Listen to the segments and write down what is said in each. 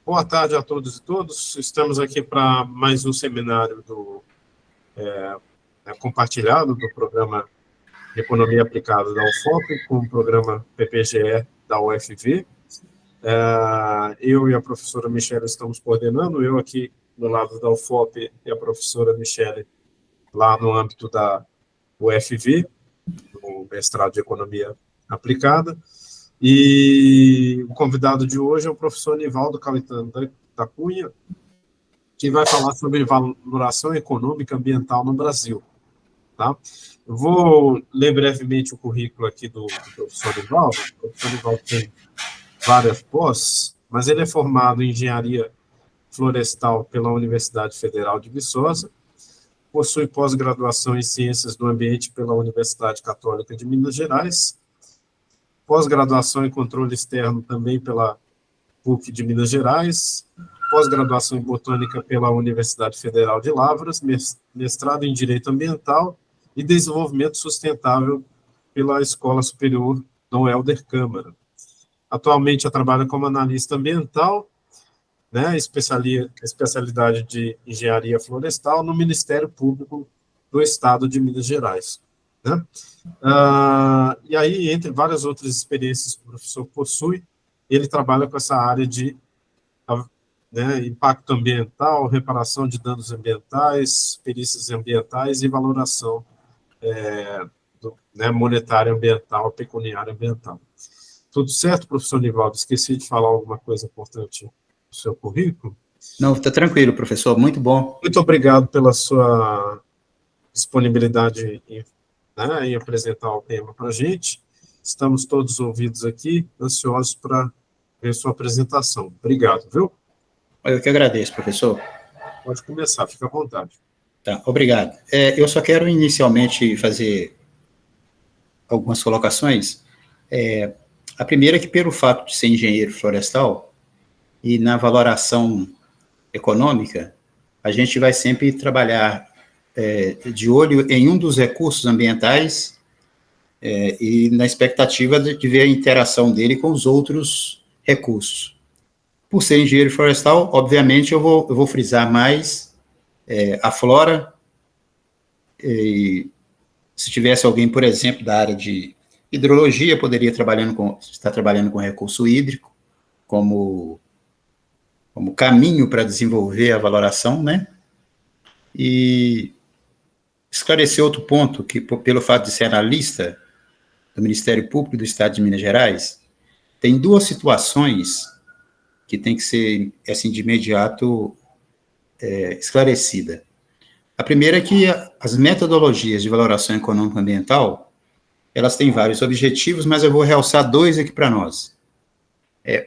Boa tarde a todos e todas. Estamos aqui para mais um seminário compartilhado do programa de Economia Aplicada da UFOP com o programa PPGE da UFV. Eu e a professora Michele estamos coordenando, eu aqui do lado da UFOP e a professora Michele lá no âmbito da UFV, no mestrado de Economia Aplicada. E o convidado de hoje é o professor Nivaldo Calitano da Cunha, que vai falar sobre valoração econômica ambiental no Brasil. Tá? Eu vou ler brevemente o currículo aqui do professor Nivaldo. O professor Nivaldo tem várias pós, mas ele é formado em Engenharia Florestal pela Universidade Federal de Viçosa, possui pós-graduação em Ciências do Ambiente pela Universidade Católica de Minas Gerais, pós-graduação em Controle Externo também pela PUC de Minas Gerais, pós-graduação em Botânica pela Universidade Federal de Lavras, mestrado em Direito Ambiental e Desenvolvimento Sustentável pela Escola Superior Dom Helder Câmara. Atualmente, ela trabalha como analista ambiental, né, especialidade de Engenharia Florestal no Ministério Público do Estado de Minas Gerais. Né? E aí, entre várias outras experiências que o professor possui, ele trabalha com essa área de impacto ambiental, reparação de danos ambientais, perícias ambientais e valoração monetária ambiental, pecuniária ambiental. Tudo certo, professor Nivaldo? Esqueci de falar alguma coisa importante do seu currículo? Não, está tranquilo, professor, muito bom. Muito obrigado pela sua disponibilidade em apresentar o tema para a gente. Estamos todos ouvidos aqui, ansiosos para ver sua apresentação. Obrigado, viu? Eu que agradeço, professor. Pode começar, fica à vontade. Tá, obrigado. Eu só quero inicialmente fazer algumas colocações. A primeira é que, pelo fato de ser engenheiro florestal, e na valoração econômica, a gente vai sempre trabalhar de olho em um dos recursos ambientais e na expectativa de ver a interação dele com os outros recursos. Por ser engenheiro florestal, obviamente, eu vou frisar mais a flora. E se tivesse alguém, por exemplo, da área de hidrologia, poderia estar trabalhando com recurso hídrico como caminho para desenvolver a valoração, né? E esclarecer outro ponto, que pelo fato de ser analista do Ministério Público do Estado de Minas Gerais, tem duas situações que tem que ser, assim, de imediato esclarecida. A primeira é que as metodologias de valoração econômica ambiental, elas têm vários objetivos, mas eu vou realçar dois aqui para nós.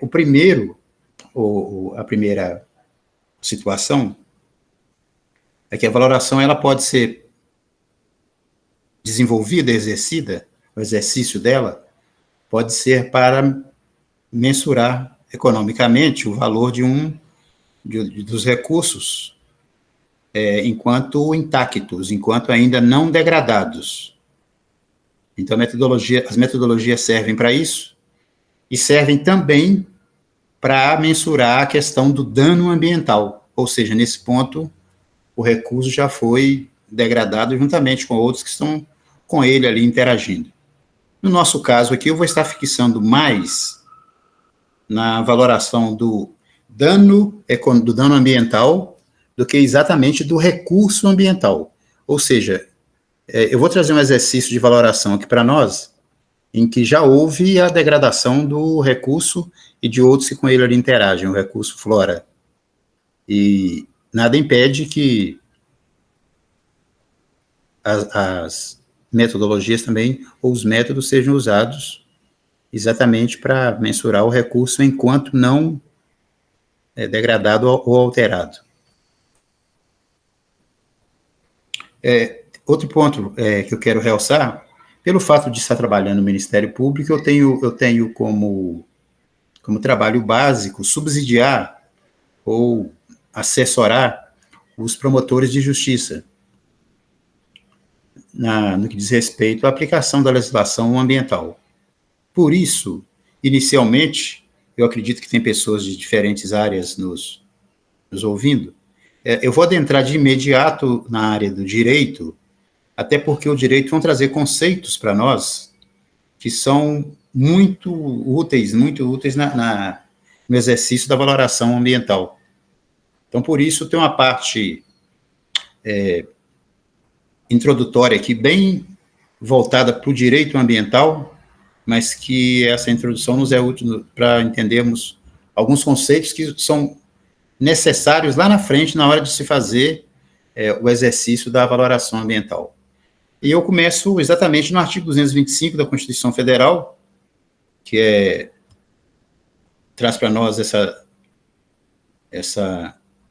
O primeiro, a primeira situação, é que a valoração ela pode ser desenvolvida, exercida, o exercício dela pode ser para mensurar economicamente o valor dos recursos enquanto intactos, enquanto ainda não degradados. Então, as metodologias servem para isso e servem também para mensurar a questão do dano ambiental, ou seja, nesse ponto, o recurso já foi degradado juntamente com outros que estão com ele ali interagindo. No nosso caso aqui, eu vou estar fixando mais na valoração do dano ambiental do que exatamente do recurso ambiental. Ou seja, eu vou trazer um exercício de valoração aqui para nós, em que já houve a degradação do recurso e de outros que com ele ali interagem, o recurso flora. E nada impede que as metodologias também, ou os métodos, sejam usados exatamente para mensurar o recurso enquanto não degradado ou alterado. Outro ponto que eu quero realçar, pelo fato de estar trabalhando no Ministério Público, eu tenho como trabalho básico subsidiar ou assessorar os promotores de justiça no que diz respeito à aplicação da legislação ambiental. Por isso, inicialmente, eu acredito que tem pessoas de diferentes áreas nos ouvindo. Eu vou adentrar de imediato na área do direito, até porque o direito vão trazer conceitos para nós que são muito úteis no exercício da valoração ambiental. Então, por isso, tem uma parte introdutória aqui, bem voltada para o direito ambiental, mas que essa introdução nos é útil para entendermos alguns conceitos que são necessários lá na frente, na hora de se fazer o exercício da valoração ambiental. E eu começo exatamente no artigo 225 da Constituição Federal, que traz para nós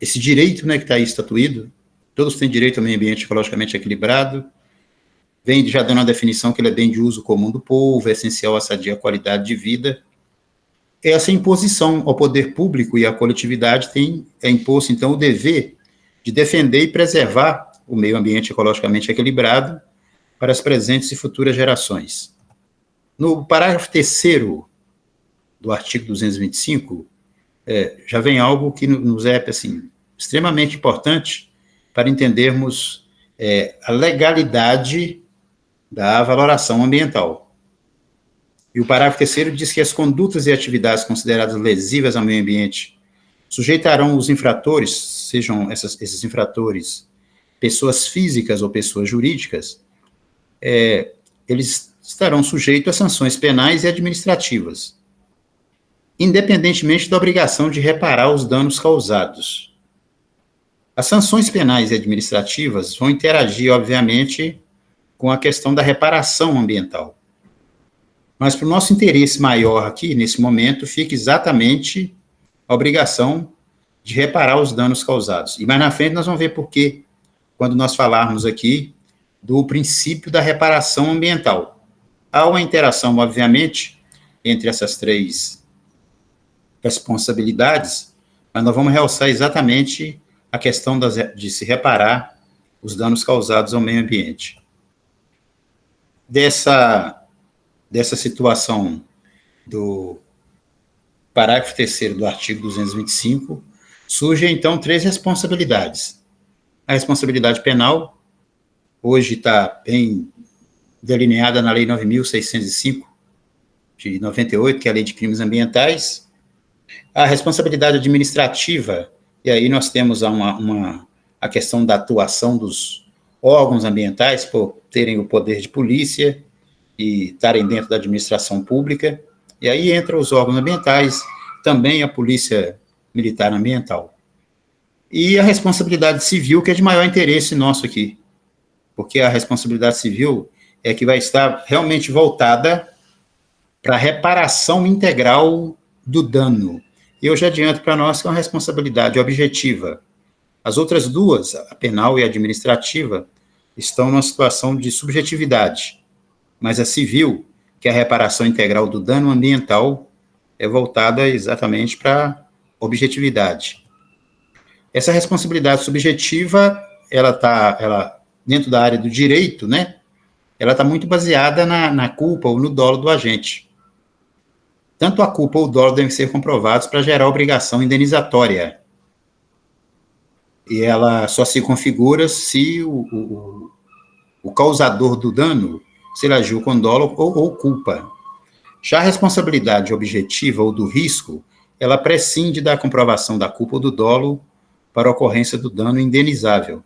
esse direito, né, que está aí estatuído. Todos têm direito ao meio ambiente ecologicamente equilibrado. Vem já dando a definição que ele é bem de uso comum do povo, é essencial à sadia qualidade de vida. Essa imposição ao poder público e à coletividade é imposto, então, o dever de defender e preservar o meio ambiente ecologicamente equilibrado para as presentes e futuras gerações. No parágrafo 3º do artigo 225, já vem algo que nos é, assim, extremamente importante para entendermos a legalidade da valoração ambiental. E o parágrafo 3º diz que as condutas e atividades consideradas lesivas ao meio ambiente sujeitarão os infratores, sejam esses infratores pessoas físicas ou pessoas jurídicas, eles estarão sujeitos a sanções penais e administrativas, independentemente da obrigação de reparar os danos causados. As sanções penais e administrativas vão interagir, obviamente, com a questão da reparação ambiental. Mas, para o nosso interesse maior aqui, nesse momento, fica exatamente a obrigação de reparar os danos causados. E mais na frente nós vamos ver por quê, quando nós falarmos aqui do princípio da reparação ambiental. Há uma interação, obviamente, entre essas três responsabilidades, mas nós vamos realçar exatamente a questão de se reparar os danos causados ao meio ambiente. Dessa situação do parágrafo 3º do artigo 225, surgem, então, 3 responsabilidades. A responsabilidade penal, hoje está bem delineada na Lei 9.605, de 98, que é a Lei de Crimes Ambientais. A responsabilidade administrativa, e aí nós temos a questão da atuação dos órgãos ambientais, por terem o poder de polícia e estarem dentro da administração pública, e aí entram os órgãos ambientais, também a Polícia Militar Ambiental. E a responsabilidade civil, que é de maior interesse nosso aqui, porque a responsabilidade civil é que vai estar realmente voltada para a reparação integral do dano. E eu já adianto para nós que é uma responsabilidade objetiva. As outras duas, a penal e a administrativa, estão numa situação de subjetividade, mas a civil, que é a reparação integral do dano ambiental, é voltada exatamente para a objetividade. Essa responsabilidade subjetiva, ela dentro da área do direito, né, ela está muito baseada na culpa ou no dolo do agente. Tanto a culpa ou o dolo devem ser comprovados para gerar obrigação indenizatória. E ela só se configura se o causador do dano, se ele agiu com dolo ou culpa. Já a responsabilidade objetiva ou do risco, ela prescinde da comprovação da culpa ou do dolo para a ocorrência do dano indenizável.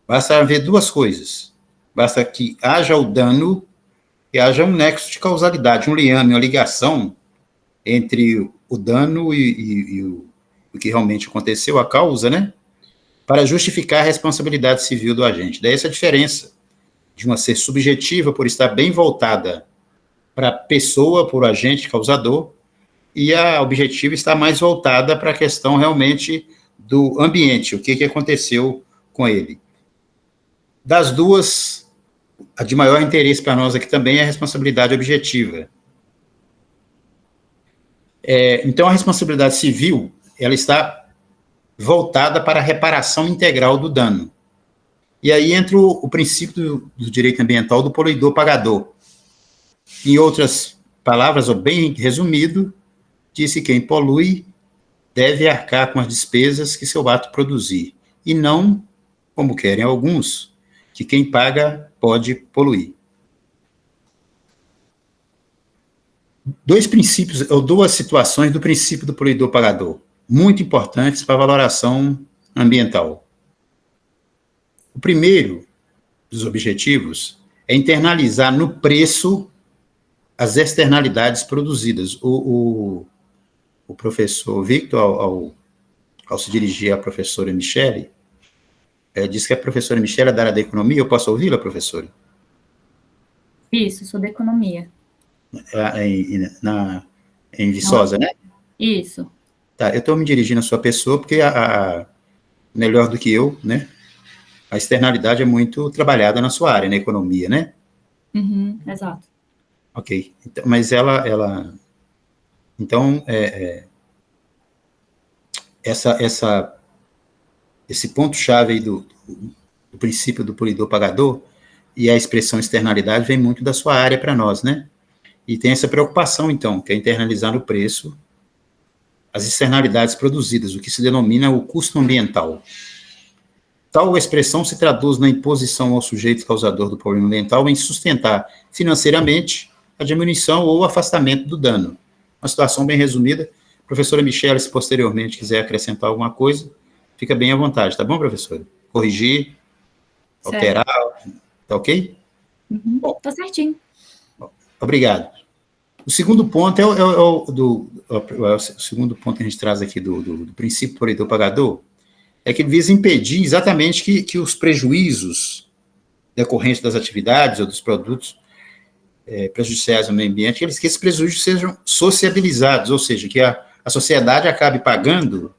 Basta haver 2 coisas. Basta que haja o dano e haja um nexo de causalidade, um liame, uma ligação entre o dano e o que realmente aconteceu, a causa, né? Para justificar a responsabilidade civil do agente. Daí essa diferença de uma ser subjetiva, por estar bem voltada para a pessoa, para o agente causador, e a objetiva está mais voltada para a questão realmente do ambiente, o que aconteceu com ele. Das duas, a de maior interesse para nós aqui também é a responsabilidade objetiva. Então, a responsabilidade civil, ela está voltada para a reparação integral do dano. E aí entra o princípio do direito ambiental do poluidor-pagador. Em outras palavras, ou bem resumido, diz que quem polui deve arcar com as despesas que seu ato produzir, e não, como querem alguns, que quem paga pode poluir. Dois princípios, ou duas situações do princípio do poluidor-pagador, muito importantes para a valoração ambiental. O primeiro dos objetivos é internalizar no preço as externalidades produzidas. O professor Victor, ao se dirigir à professora Michele, disse que a professora Michele é da área da economia. Eu posso ouvi-la, professora? Isso, sou da economia. Em Viçosa, né? Isso. Tá, eu estou me dirigindo à sua pessoa porque, melhor do que eu, né? A externalidade é muito trabalhada na sua área, na economia, né? Uhum, exato. Ok. Então, mas ela... Então, esse ponto-chave aí do princípio do poluidor-pagador e a expressão externalidade vem muito da sua área para nós, né? E tem essa preocupação, então, que é internalizar no preço as externalidades produzidas, o que se denomina o custo ambiental. Tal expressão se traduz na imposição ao sujeito causador do problema ambiental em sustentar financeiramente a diminuição ou afastamento do dano. Uma situação bem resumida. Professora Michele, se posteriormente quiser acrescentar alguma coisa, fica bem à vontade, tá bom, professora? Corrigir, certo. Alterar, tá ok? Uhum, bom, tá certinho. Obrigado. O segundo ponto o segundo ponto que a gente traz aqui do princípio poluidor-pagador, é que ele visa impedir exatamente que os prejuízos decorrentes das atividades ou dos produtos prejudiciais ao meio ambiente, que esses prejuízos sejam sociabilizados, ou seja, que a sociedade acabe pagando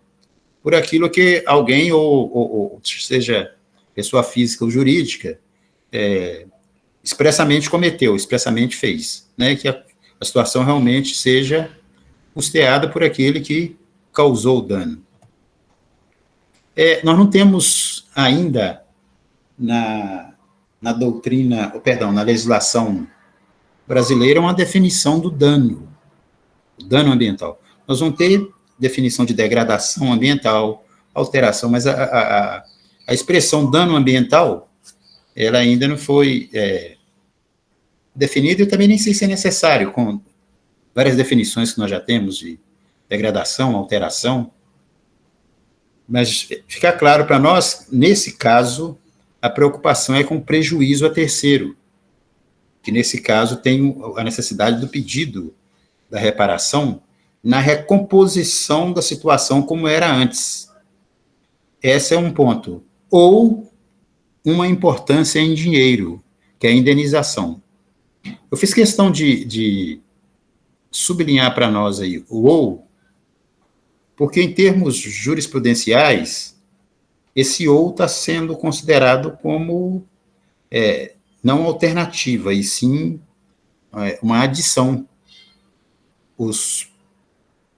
por aquilo que alguém, ou seja, pessoa física ou jurídica, expressamente cometeu, expressamente fez, né? Que a situação realmente seja custeada por aquele que causou o dano. Nós não temos ainda na legislação brasileira uma definição do dano ambiental. Nós vamos ter definição de degradação ambiental, alteração, mas a expressão dano ambiental, ela ainda não foi definida, e eu também nem sei se é necessário, com várias definições que nós já temos de degradação, alteração, mas fica claro para nós, nesse caso, a preocupação é com prejuízo a terceiro, que nesse caso tem a necessidade do pedido da reparação na recomposição da situação como era antes. Esse é um ponto. Ou uma importância em dinheiro, que é a indenização. Eu fiz questão de sublinhar para nós aí o ou, porque em termos jurisprudenciais, esse ou está sendo considerado como não alternativa, e sim uma adição.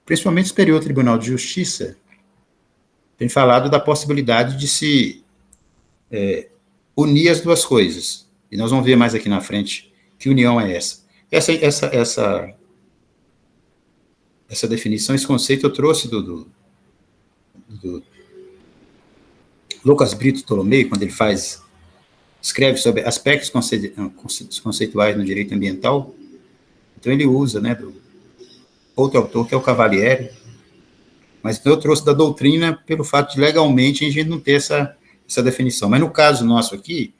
Principalmente o Superior Tribunal de Justiça tem falado da possibilidade de se unir as duas coisas. E nós vamos ver mais aqui na frente que união é essa. Essa definição, esse conceito eu trouxe do Lucas Brito Tolomei, quando ele escreve sobre aspectos conceituais no direito ambiental. Então ele usa, né, do outro autor, que é o Cavalieri, mas eu trouxe da doutrina pelo fato de legalmente a gente não ter essa definição. Mas no caso nosso aqui,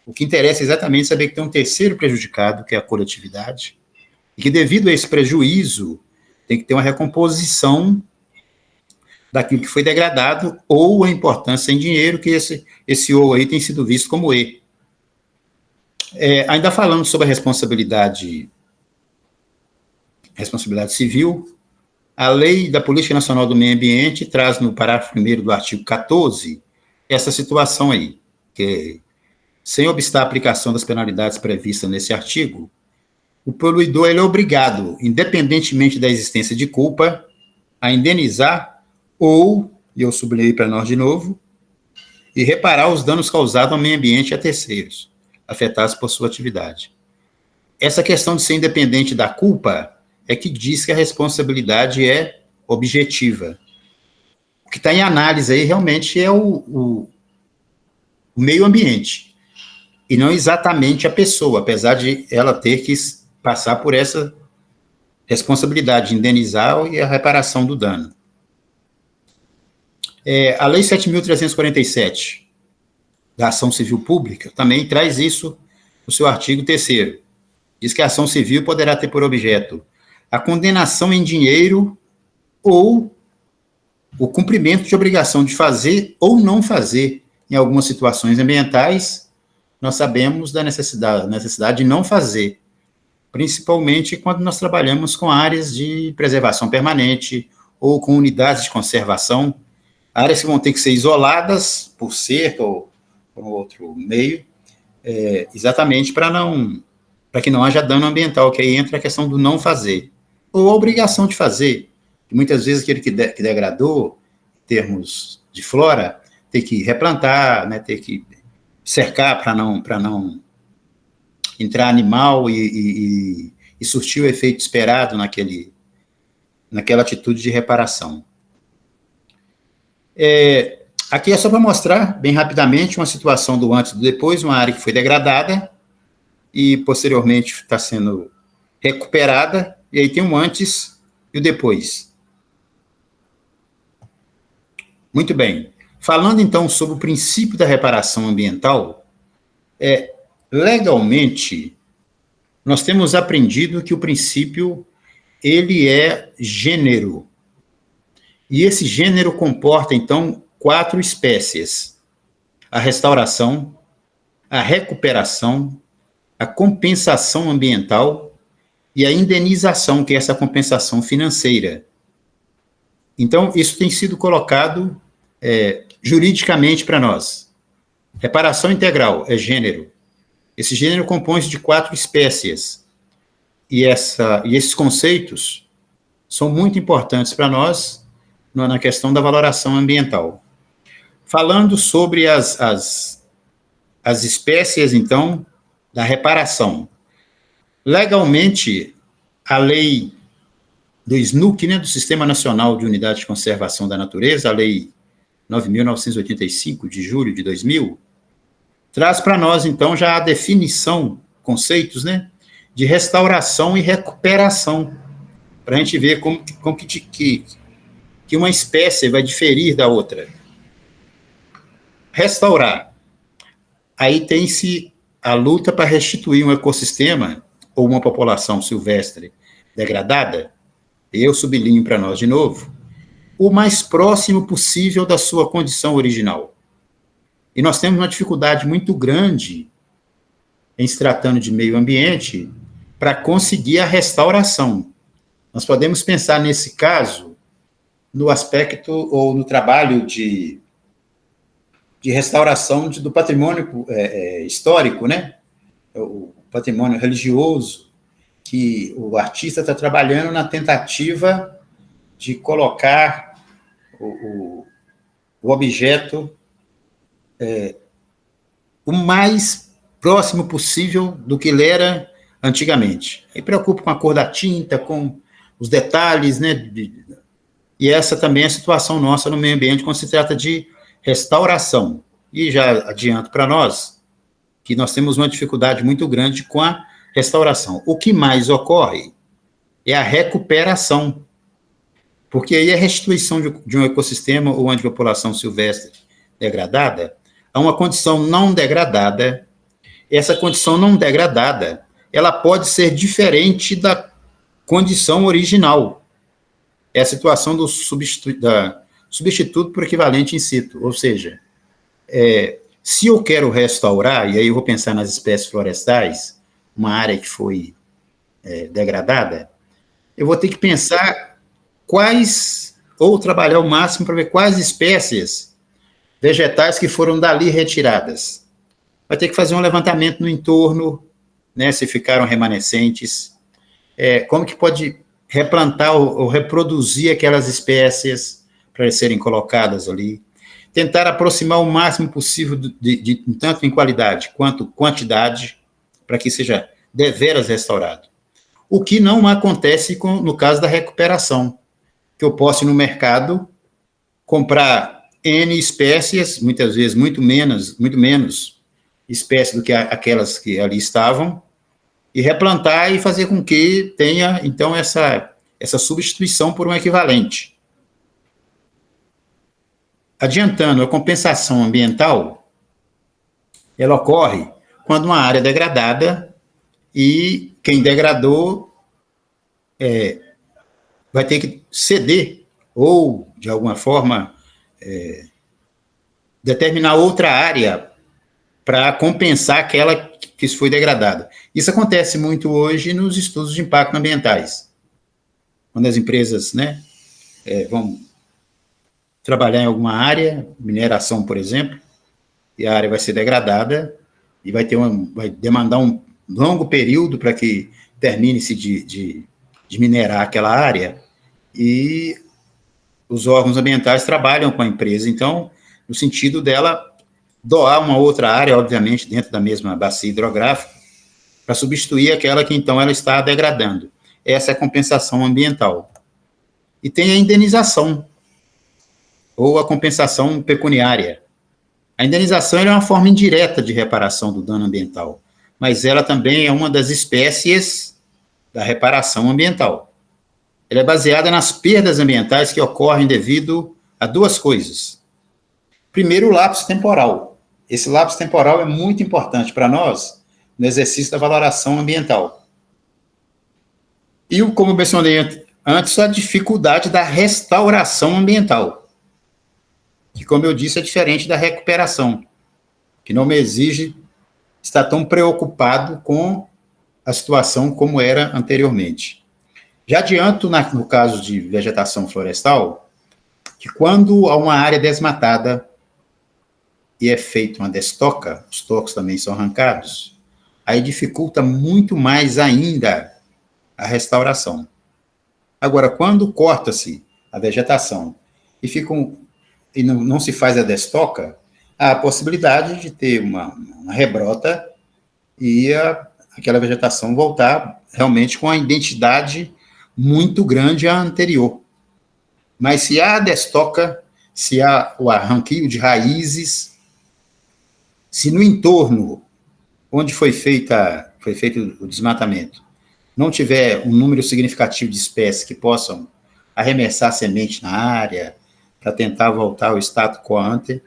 o que interessa é exatamente saber que tem um terceiro prejudicado, que é a coletividade, e que devido a esse prejuízo tem que ter uma recomposição daquilo que foi degradado, ou a importância em dinheiro, que esse ou aí tem sido visto como E. Ainda falando sobre a responsabilidade civil, a Lei da Política Nacional do Meio Ambiente traz no parágrafo 1º do artigo 14 essa situação aí, que sem obstar a aplicação das penalidades previstas nesse artigo, o poluidor ele é obrigado, independentemente da existência de culpa, a indenizar ou, e eu sublinhei para nós de novo, e reparar os danos causados ao meio ambiente e a terceiros, afetados por sua atividade. Essa questão de ser independente da culpa é que diz que a responsabilidade é objetiva. O que está em análise aí realmente é o meio ambiente, e não exatamente a pessoa, apesar de ela ter que passar por essa responsabilidade de indenizar e a reparação do dano. A Lei 7.347, da ação civil pública, também traz isso no seu artigo 3º. Diz que a ação civil poderá ter por objeto a condenação em dinheiro ou o cumprimento de obrigação de fazer ou não fazer. Em algumas situações ambientais, nós sabemos da necessidade de não fazer, principalmente quando nós trabalhamos com áreas de preservação permanente ou com unidades de conservação, áreas que vão ter que ser isoladas por cerca ou por outro meio, exatamente para que não haja dano ambiental, que aí entra a questão do não fazer, ou a obrigação de fazer, que muitas vezes aquele que degradou, em termos de flora, ter que replantar, né, ter que cercar para não entrar animal e surtir o efeito esperado naquela atitude de reparação. Aqui é só para mostrar, bem rapidamente, uma situação do antes e do depois, uma área que foi degradada e, posteriormente, está sendo recuperada, e aí tem um antes e o depois. Muito bem. Falando, então, sobre o princípio da reparação ambiental, legalmente, nós temos aprendido que o princípio, ele é gênero. E esse gênero comporta, então, 4 espécies: a restauração, a recuperação, a compensação ambiental e a indenização, que é essa compensação financeira. Então, isso tem sido colocado juridicamente para nós. Reparação integral é gênero. Esse gênero compõe-se de 4 espécies. E esses conceitos são muito importantes para nós na questão da valoração ambiental. Falando sobre as espécies, então, da reparação. Legalmente, a lei do SNUC, né, do Sistema Nacional de Unidade de Conservação da Natureza, a lei 9.985, de julho de 2000, traz para nós, então, já a definição, conceitos, né, de restauração e recuperação, para a gente ver como que uma espécie vai diferir da outra. Restaurar. Aí tem-se a luta para restituir um ecossistema ou uma população silvestre degradada, eu sublinho para nós de novo, o mais próximo possível da sua condição original. E nós temos uma dificuldade muito grande, em se tratando de meio ambiente, para conseguir a restauração. Nós podemos pensar, nesse caso, no aspecto ou no trabalho de restauração do patrimônio histórico, né? O patrimônio religioso, que o artista está trabalhando na tentativa de colocar o objeto o mais próximo possível do que ele era antigamente. Aí preocupa com a cor da tinta, com os detalhes, né? E essa também é a situação nossa no meio ambiente quando se trata de restauração. E já adianto para nós que nós temos uma dificuldade muito grande com a restauração. O que mais ocorre é a recuperação, porque aí a restituição de um ecossistema ou uma população silvestre degradada a uma condição não degradada. Essa condição não degradada, ela pode ser diferente da condição original. É a situação do substituto por equivalente in situ, ou seja, se eu quero restaurar, e aí eu vou pensar nas espécies florestais, uma área que foi degradada, eu vou ter que pensar ou trabalhar o máximo para ver quais espécies vegetais que foram dali retiradas. Vai ter que fazer um levantamento no entorno, né, se ficaram remanescentes, como que pode replantar ou reproduzir aquelas espécies para serem colocadas ali, tentar aproximar o máximo possível tanto em qualidade quanto quantidade, para que seja deveras restaurado. o que não acontece no caso da recuperação, que eu posso ir no mercado comprar N espécies, muitas vezes muito menos espécies do que aquelas que ali estavam, e replantar e fazer com que tenha, então, essa substituição por um equivalente. Adiantando, a compensação ambiental, ela ocorre quando uma área é degradada e quem degradou vai ter que ceder ou, de alguma forma, determinar outra área para compensar aquela que foi degradada. Isso acontece muito hoje nos estudos de impacto ambientais, quando as empresas, né, vão trabalhar em alguma área, mineração, por exemplo, e a área vai ser degradada e vai demandar um longo período para que termine-se de minerar aquela área, e os órgãos ambientais trabalham com a empresa, então, no sentido dela doar uma outra área, obviamente, dentro da mesma bacia hidrográfica, para substituir aquela que, então, ela está degradando. Essa é a compensação ambiental. E tem a indenização, ou a compensação pecuniária. A indenização é uma forma indireta de reparação do dano ambiental, mas ela também é uma das espécies da reparação ambiental. Ela é baseada nas perdas ambientais que ocorrem devido a duas coisas. Primeiro, o lapso temporal. Esse lapso temporal é muito importante para nós no exercício da valoração ambiental. E, como eu mencionei antes, a dificuldade da restauração ambiental, que, como eu disse, é diferente da recuperação, que não me exige estar tão preocupado com a situação como era anteriormente. Já adianto, no caso de vegetação florestal, que quando há uma área desmatada e é feita uma destoca, os tocos também são arrancados, aí dificulta muito mais ainda a restauração. Agora, quando corta-se a vegetação e não se faz a destoca, há a possibilidade de ter uma rebrota e aquela vegetação voltar realmente com a identidade muito grande à anterior. Mas se há a destoca, se há o arranquio de raízes, se no entorno onde foi feito o desmatamento não tiver um número significativo de espécies que possam arremessar semente na área para tentar voltar ao status quo ante,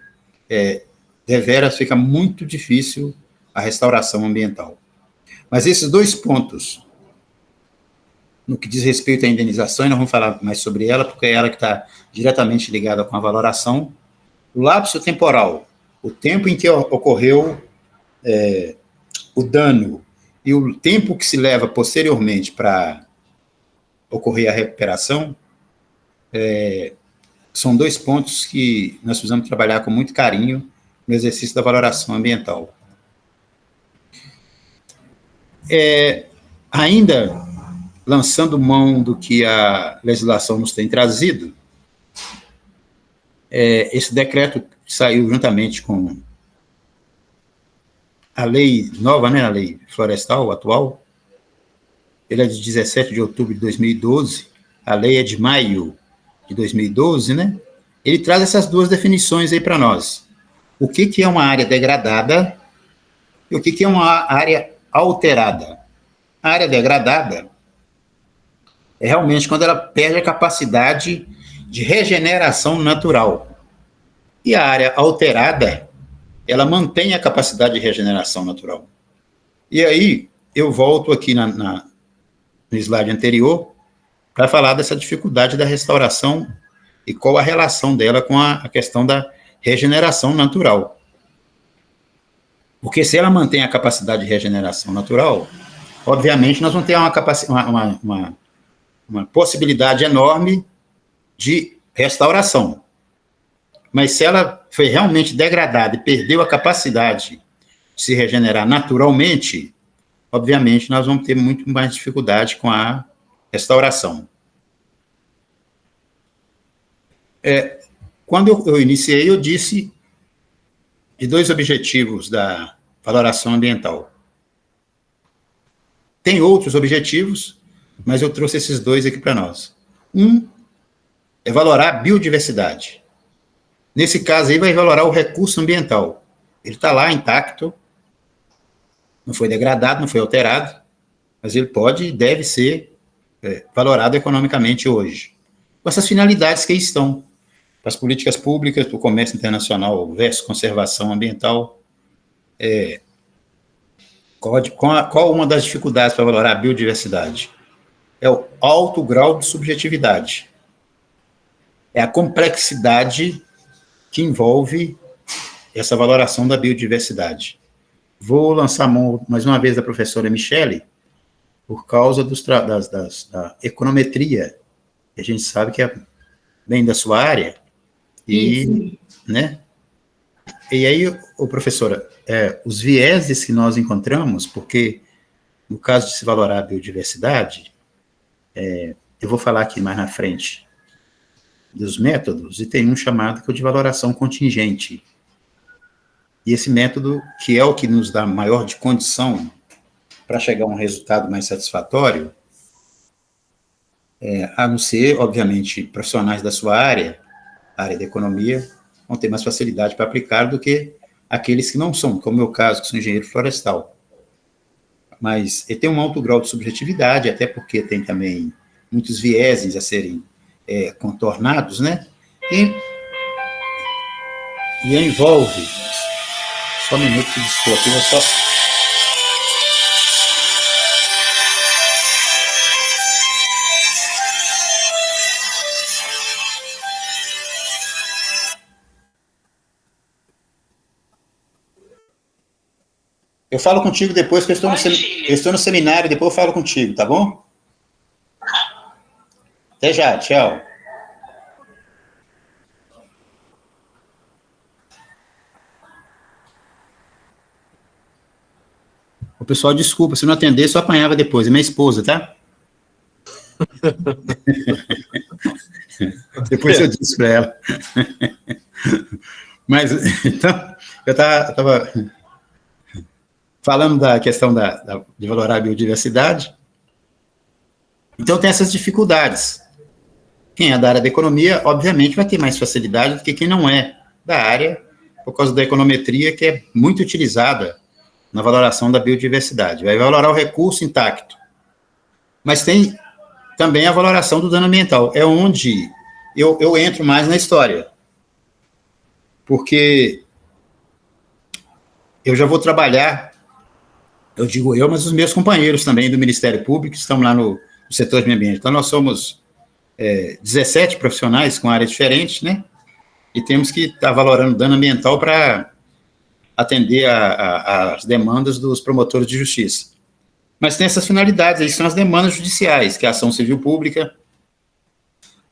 deveras fica muito difícil a restauração ambiental. Mas esses dois pontos, no que diz respeito à indenização, e nós vamos falar mais sobre ela, porque é ela que está diretamente ligada com a valoração, o lapso temporal, o tempo em que ocorreu o dano e o tempo que se leva posteriormente para ocorrer a recuperação, são dois pontos que nós precisamos trabalhar com muito carinho no exercício da valoração ambiental. Ainda lançando mão do que a legislação nos tem trazido, esse decreto saiu juntamente com a lei nova, né, a lei florestal atual, ele é de 17 de outubro de 2012, a lei é de maio de 2012, né? Ele traz essas duas definições aí para nós. O que é uma área degradada e o que é uma área alterada. A área degradada é realmente quando ela perde a capacidade de regeneração natural. E a área alterada, ela mantém a capacidade de regeneração natural. E aí, eu volto aqui no slide anterior para falar dessa dificuldade da restauração e qual a relação dela com a questão da regeneração natural. Porque se ela mantém a capacidade de regeneração natural, obviamente nós vamos ter uma possibilidade enorme de restauração. Mas se ela foi realmente degradada e perdeu a capacidade de se regenerar naturalmente, obviamente nós vamos ter muito mais dificuldade com a restauração. Quando eu iniciei, eu disse de dois objetivos da valoração ambiental. Tem outros objetivos, mas eu trouxe esses dois aqui para nós. Um é valorar a biodiversidade. Nesse caso aí, vai valorar o recurso ambiental. Ele está lá intacto, não foi degradado, não foi alterado, mas ele pode e deve ser valorado economicamente hoje. Com essas finalidades que aí estão, para as políticas públicas, para o comércio internacional versus conservação ambiental. Qual uma das dificuldades para valorar a biodiversidade? É o alto grau de subjetividade. É a complexidade que envolve essa valoração da biodiversidade. Vou lançar a mão, mais uma vez, da professora Michele, por causa da econometria, que a gente sabe que é bem da sua área, e, né? E aí, professora, os vieses que nós encontramos, porque no caso de se valorar a biodiversidade, eu vou falar aqui mais na frente dos métodos, e tem um chamado que é o de valoração contingente. E esse método, que é o que nos dá maior de condição para chegar a um resultado mais satisfatório, a não ser, obviamente, profissionais da sua área da economia, vão ter mais facilidade para aplicar do que aqueles que não são, como é o meu caso, que sou engenheiro florestal. Mas ele tem um alto grau de subjetividade, até porque tem também muitos vieses a serem contornados, né? E envolve... Só um minuto que desculpa, aqui, vou só... Eu falo contigo depois, que eu estou no seminário, depois eu falo contigo, tá bom? Até já, tchau. O pessoal, desculpa, se não atender, só apanhava depois, é minha esposa, tá? Depois eu disse para ela. Mas, então, eu estava falando da questão de valorar a biodiversidade. Então, tem essas dificuldades. Quem é da área da economia, obviamente, vai ter mais facilidade do que quem não é da área, por causa da econometria, que é muito utilizada na valoração da biodiversidade. Vai valorar o recurso intacto. Mas tem também a valoração do dano ambiental. É onde eu entro mais na história. Porque eu já vou trabalhar, eu digo eu, mas os meus companheiros também do Ministério Público estão lá no setor de meio ambiente. Então, nós somos 17 profissionais com áreas diferentes, né? E temos que estar valorando dano ambiental para atender às demandas dos promotores de justiça. Mas tem essas finalidades, aí são as demandas judiciais, que é a ação civil pública,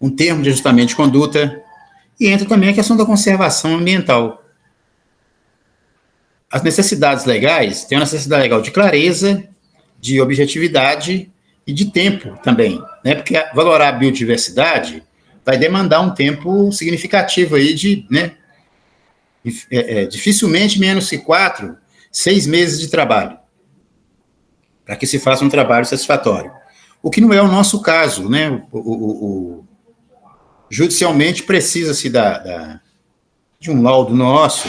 um termo de ajustamento de conduta, e entra também a questão da conservação ambiental. As necessidades legais, tem uma necessidade legal de clareza, de objetividade e de tempo também, né? Porque valorar a biodiversidade vai demandar um tempo significativo aí de, né? Dificilmente menos que 4, 6 meses de trabalho, para que se faça um trabalho satisfatório. O que não é o nosso caso, né? Judicialmente precisa-se de um laudo nosso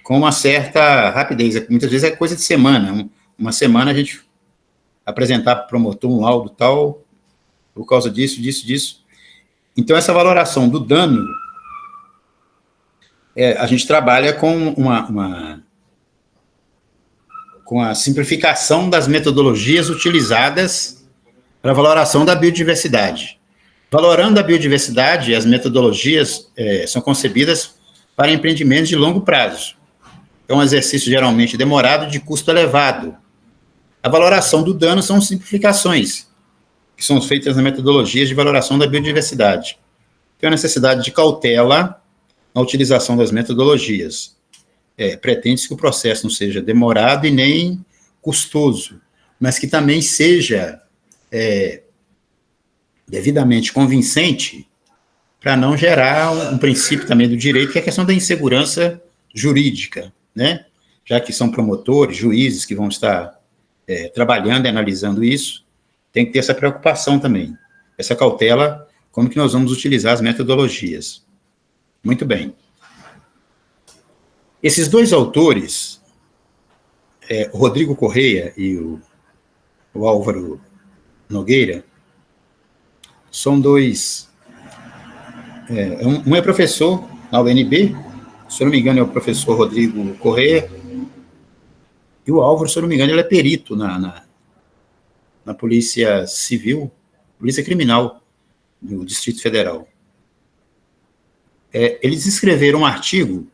com uma certa rapidez. Muitas vezes é coisa de semana. Uma semana a gente apresentar para o promotor um laudo tal, por causa disso. Então, essa valoração do dano, a gente trabalha com com a simplificação das metodologias utilizadas para a valoração da biodiversidade. Valorando a biodiversidade, as metodologias são concebidas para empreendimentos de longo prazo. É um exercício geralmente demorado, de custo elevado. A valoração do dano são simplificações, que são feitas nas metodologias de valoração da biodiversidade. Tem a necessidade de cautela na utilização das metodologias. Pretende-se que o processo não seja demorado e nem custoso, mas que também seja devidamente convincente para não gerar um princípio também do direito, que é a questão da insegurança jurídica, né? Já que são promotores, juízes que vão estar trabalhando e analisando isso. tem que ter essa preocupação também, essa cautela, como que nós vamos utilizar as metodologias. Muito bem. Esses dois autores, o Rodrigo Correia e o Álvaro Nogueira, são dois... um é professor na UNB, se eu não me engano é o professor Rodrigo Correia, e o Álvaro, se eu não me engano, ele é perito na Polícia Civil, Polícia Criminal, no Distrito Federal. Eles escreveram um artigo,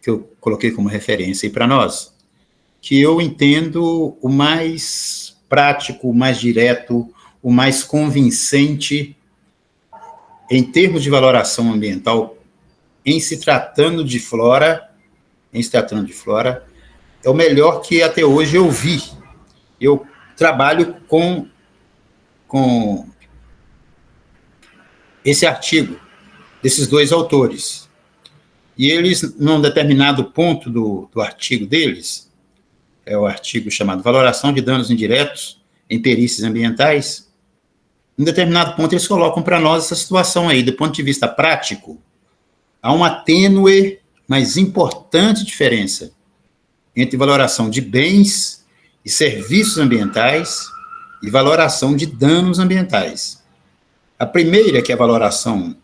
que eu coloquei como referência aí para nós, que eu entendo o mais prático, o mais direto, o mais convincente em termos de valoração ambiental, em se tratando de flora, é o melhor que até hoje eu vi. Eu trabalho com esse artigo, desses dois autores. E eles, num determinado ponto do artigo deles, é o artigo chamado Valoração de Danos Indiretos em Perícias Ambientais, em determinado ponto eles colocam para nós essa situação aí, do ponto de vista prático, há uma tênue, mas importante diferença entre valoração de bens e serviços ambientais e valoração de danos ambientais. A primeira, que é a valoração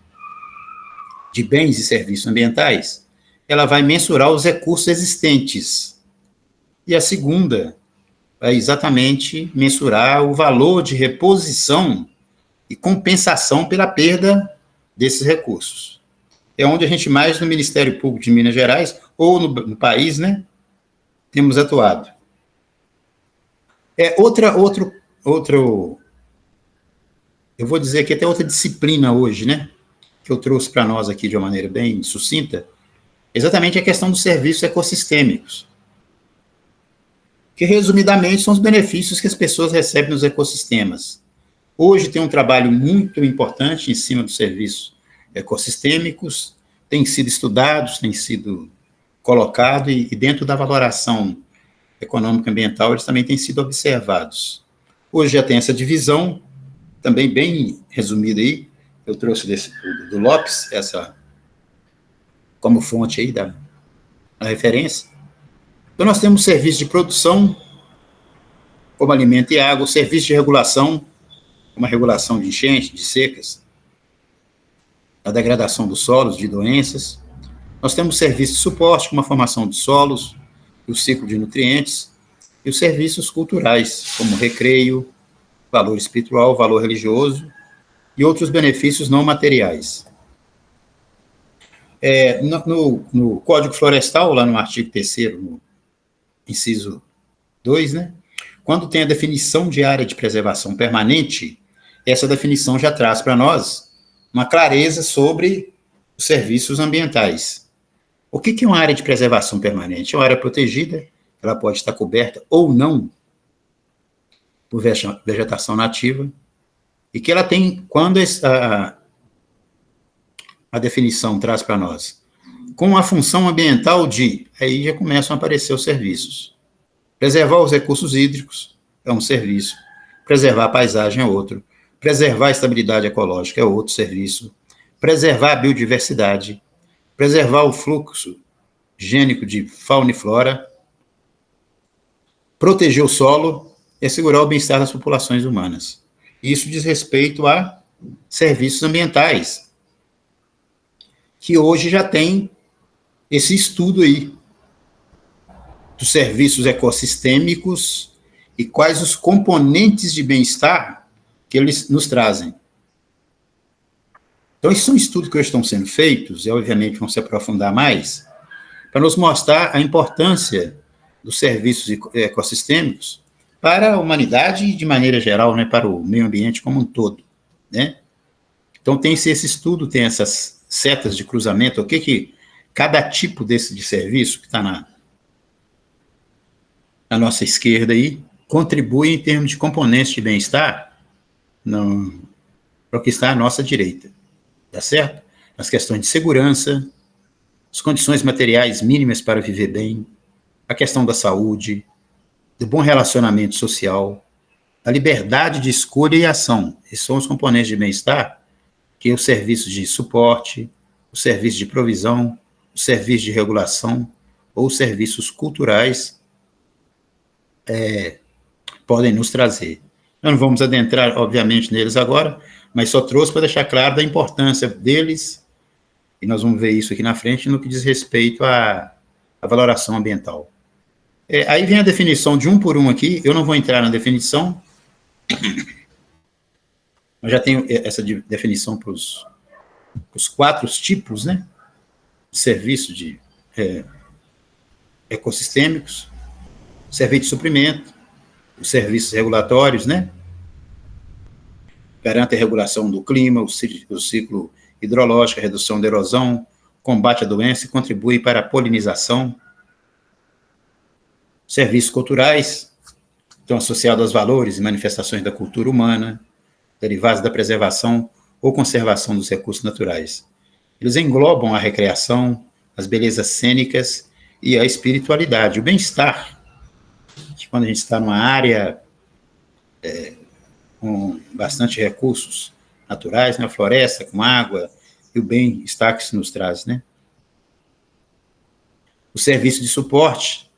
de bens e serviços ambientais, ela vai mensurar os recursos existentes. E a segunda vai exatamente mensurar o valor de reposição e compensação pela perda desses recursos. É onde a gente mais, no Ministério Público de Minas Gerais, ou no país, né, temos atuado. Eu vou dizer que até outra disciplina hoje, né, que eu trouxe para nós aqui de uma maneira bem sucinta, exatamente a questão dos serviços ecossistêmicos, que, resumidamente, são os benefícios que as pessoas recebem nos ecossistemas. Hoje tem um trabalho muito importante em cima dos serviços ecossistêmicos, tem sido estudados, tem sido colocado, e dentro da valoração econômica ambiental, eles também têm sido observados. Hoje já tem essa divisão, também bem resumida aí, eu trouxe do Lopes, essa como fonte aí da referência. Então, nós temos serviço de produção, como alimento e água, serviço de regulação, como a regulação de enchentes, de secas, a degradação dos solos, de doenças. Nós temos serviço de suporte, como a formação de solos, o ciclo de nutrientes, e os serviços culturais, como recreio, valor espiritual, valor religioso, e outros benefícios não materiais. No Código Florestal, lá no artigo 3º, no inciso 2, né, quando tem a definição de área de preservação permanente, essa definição já traz para nós uma clareza sobre os serviços ambientais. O que é uma área de preservação permanente? É uma área protegida, ela pode estar coberta ou não por vegetação nativa, e que ela tem, quando a definição traz para nós, com a função ambiental de, aí já começam a aparecer os serviços. Preservar os recursos hídricos é um serviço, preservar a paisagem é outro, preservar a estabilidade ecológica é outro serviço, preservar a biodiversidade, preservar o fluxo gênico de fauna e flora, proteger o solo e assegurar o bem-estar das populações humanas. Isso diz respeito a serviços ambientais, que hoje já tem esse estudo aí dos serviços ecossistêmicos e quais os componentes de bem-estar que eles nos trazem. Então, esses são estudos que hoje estão sendo feitos, e obviamente vão se aprofundar mais, para nos mostrar a importância dos serviços ecossistêmicos para a humanidade de maneira geral, né, para o meio ambiente como um todo, né? Então, tem esse estudo, tem essas setas de cruzamento, o que cada tipo de serviço que está na nossa esquerda aí, contribui em termos de componentes de bem-estar para o que está à nossa direita, tá certo? As questões de segurança, as condições materiais mínimas para viver bem, a questão da saúde, do bom relacionamento social, a liberdade de escolha e ação. Esses são os componentes de bem-estar, que é os serviços de suporte, os serviços de provisão, os serviços de regulação ou os serviços culturais podem nos trazer. Nós não vamos adentrar, obviamente, neles agora, mas só trouxe para deixar claro da importância deles, e nós vamos ver isso aqui na frente, no que diz respeito à valoração ambiental. Aí vem a definição de um por um aqui, eu não vou entrar na definição, eu já tenho essa definição para os 4 tipos, né, de serviços de ecossistêmicos, serviço de suprimento, os serviços regulatórios, né, garante a regulação do clima, o ciclo hidrológico, a redução da erosão, combate à doença e contribui para a polinização. Serviços culturais, estão associados aos valores e manifestações da cultura humana, derivados da preservação ou conservação dos recursos naturais. Eles englobam a recreação, as belezas cênicas e a espiritualidade, o bem-estar, que quando a gente está numa área com bastante recursos naturais, né, floresta, com água, e o bem-estar que isso nos traz, né? O serviço de suporte,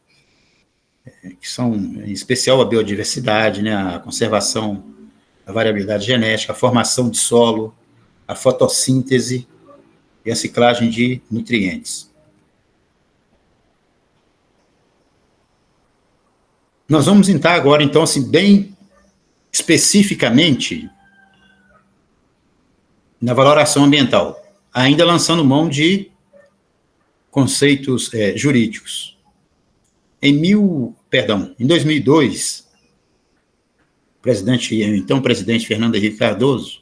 que são, em especial, a biodiversidade, né, a conservação da variabilidade genética, a formação de solo, a fotossíntese e a ciclagem de nutrientes. Nós vamos entrar agora, então, assim, bem especificamente na valoração ambiental, ainda lançando mão de conceitos jurídicos. Em 2002, então presidente Fernando Henrique Cardoso,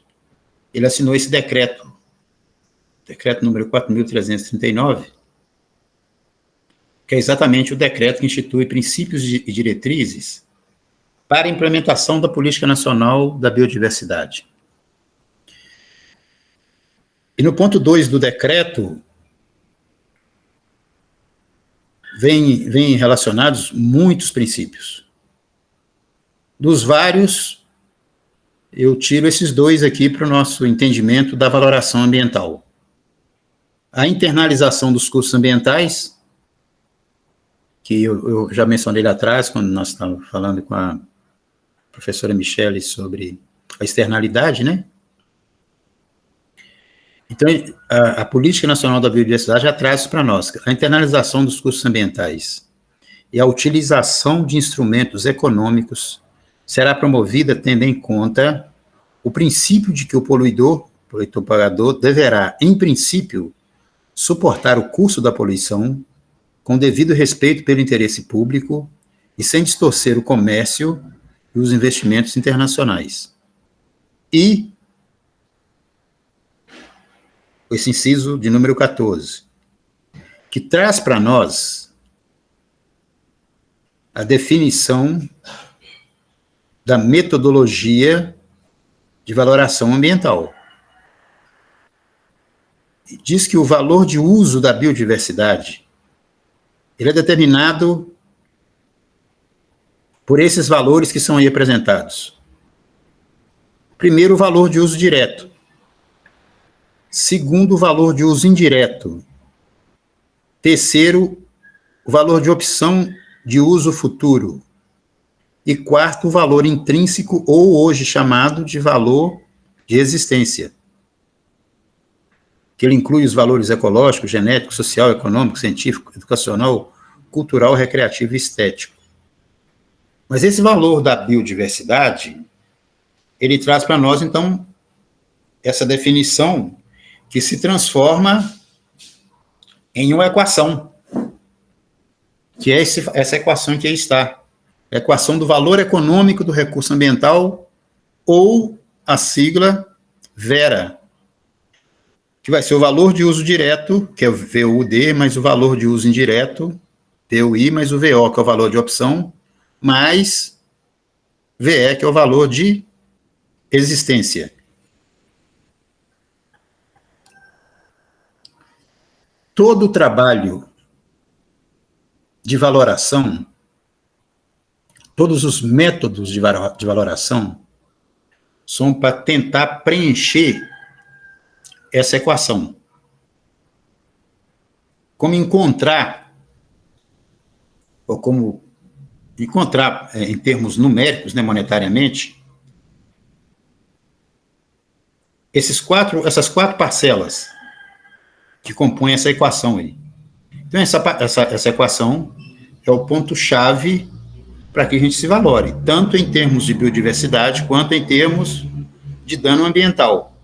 ele assinou esse decreto número 4.339, que é exatamente o decreto que institui princípios e diretrizes para a implementação da Política Nacional da Biodiversidade. E no ponto 2 do decreto, vem relacionados muitos princípios. Dos vários, eu tiro esses 2 aqui para o nosso entendimento da valoração ambiental. A internalização dos custos ambientais, que eu já mencionei lá atrás, quando nós estávamos falando com a professora Michele sobre a externalidade, né? Então, a Política Nacional da Biodiversidade já traz isso para nós, a internalização dos custos ambientais e a utilização de instrumentos econômicos será promovida tendo em conta o princípio de que o poluidor-pagador, deverá, em princípio, suportar o custo da poluição com devido respeito pelo interesse público e sem distorcer o comércio e os investimentos internacionais. E esse inciso de número 14, que traz para nós a definição da metodologia de valoração ambiental. Diz que o valor de uso da biodiversidade, ele é determinado por esses valores que são aí apresentados. Primeiro, o valor de uso direto. Segundo, o valor de uso indireto. Terceiro, o valor de opção de uso futuro. E quarto, o valor intrínseco, ou hoje chamado de valor de existência, que ele inclui os valores ecológico, genético, social, econômico, científico, educacional, cultural, recreativo e estético. Mas esse valor da biodiversidade, ele traz para nós, então, essa definição que se transforma em uma equação, que é essa equação que aí está, a equação do valor econômico do recurso ambiental, ou a sigla VERA, que vai ser o valor de uso direto, que é o VUD, mais o valor de uso indireto, PUI, mais o VO, que é o valor de opção, mais VE, que é o valor de existência. Todo o trabalho de valoração todos os métodos de valoração são para tentar preencher essa equação. Como encontrar, ou como encontrar, em termos numéricos, né, monetariamente, essas quatro parcelas que compõem essa equação aí. Então, essa equação é o ponto-chave para que a gente se valore, tanto em termos de biodiversidade, quanto em termos de dano ambiental.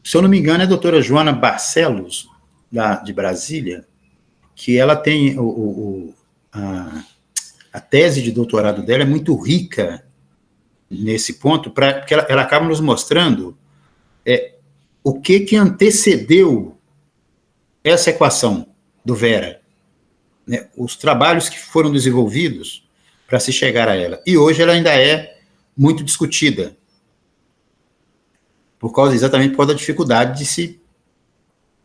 Se eu não me engano, é a doutora Joana Barcelos, de Brasília, que ela tem a tese de doutorado dela é muito rica nesse ponto, porque ela acaba nos mostrando o que antecedeu essa equação do Vera, né, os trabalhos que foram desenvolvidos para se chegar a ela. E hoje ela ainda é muito discutida, exatamente por causa da dificuldade de se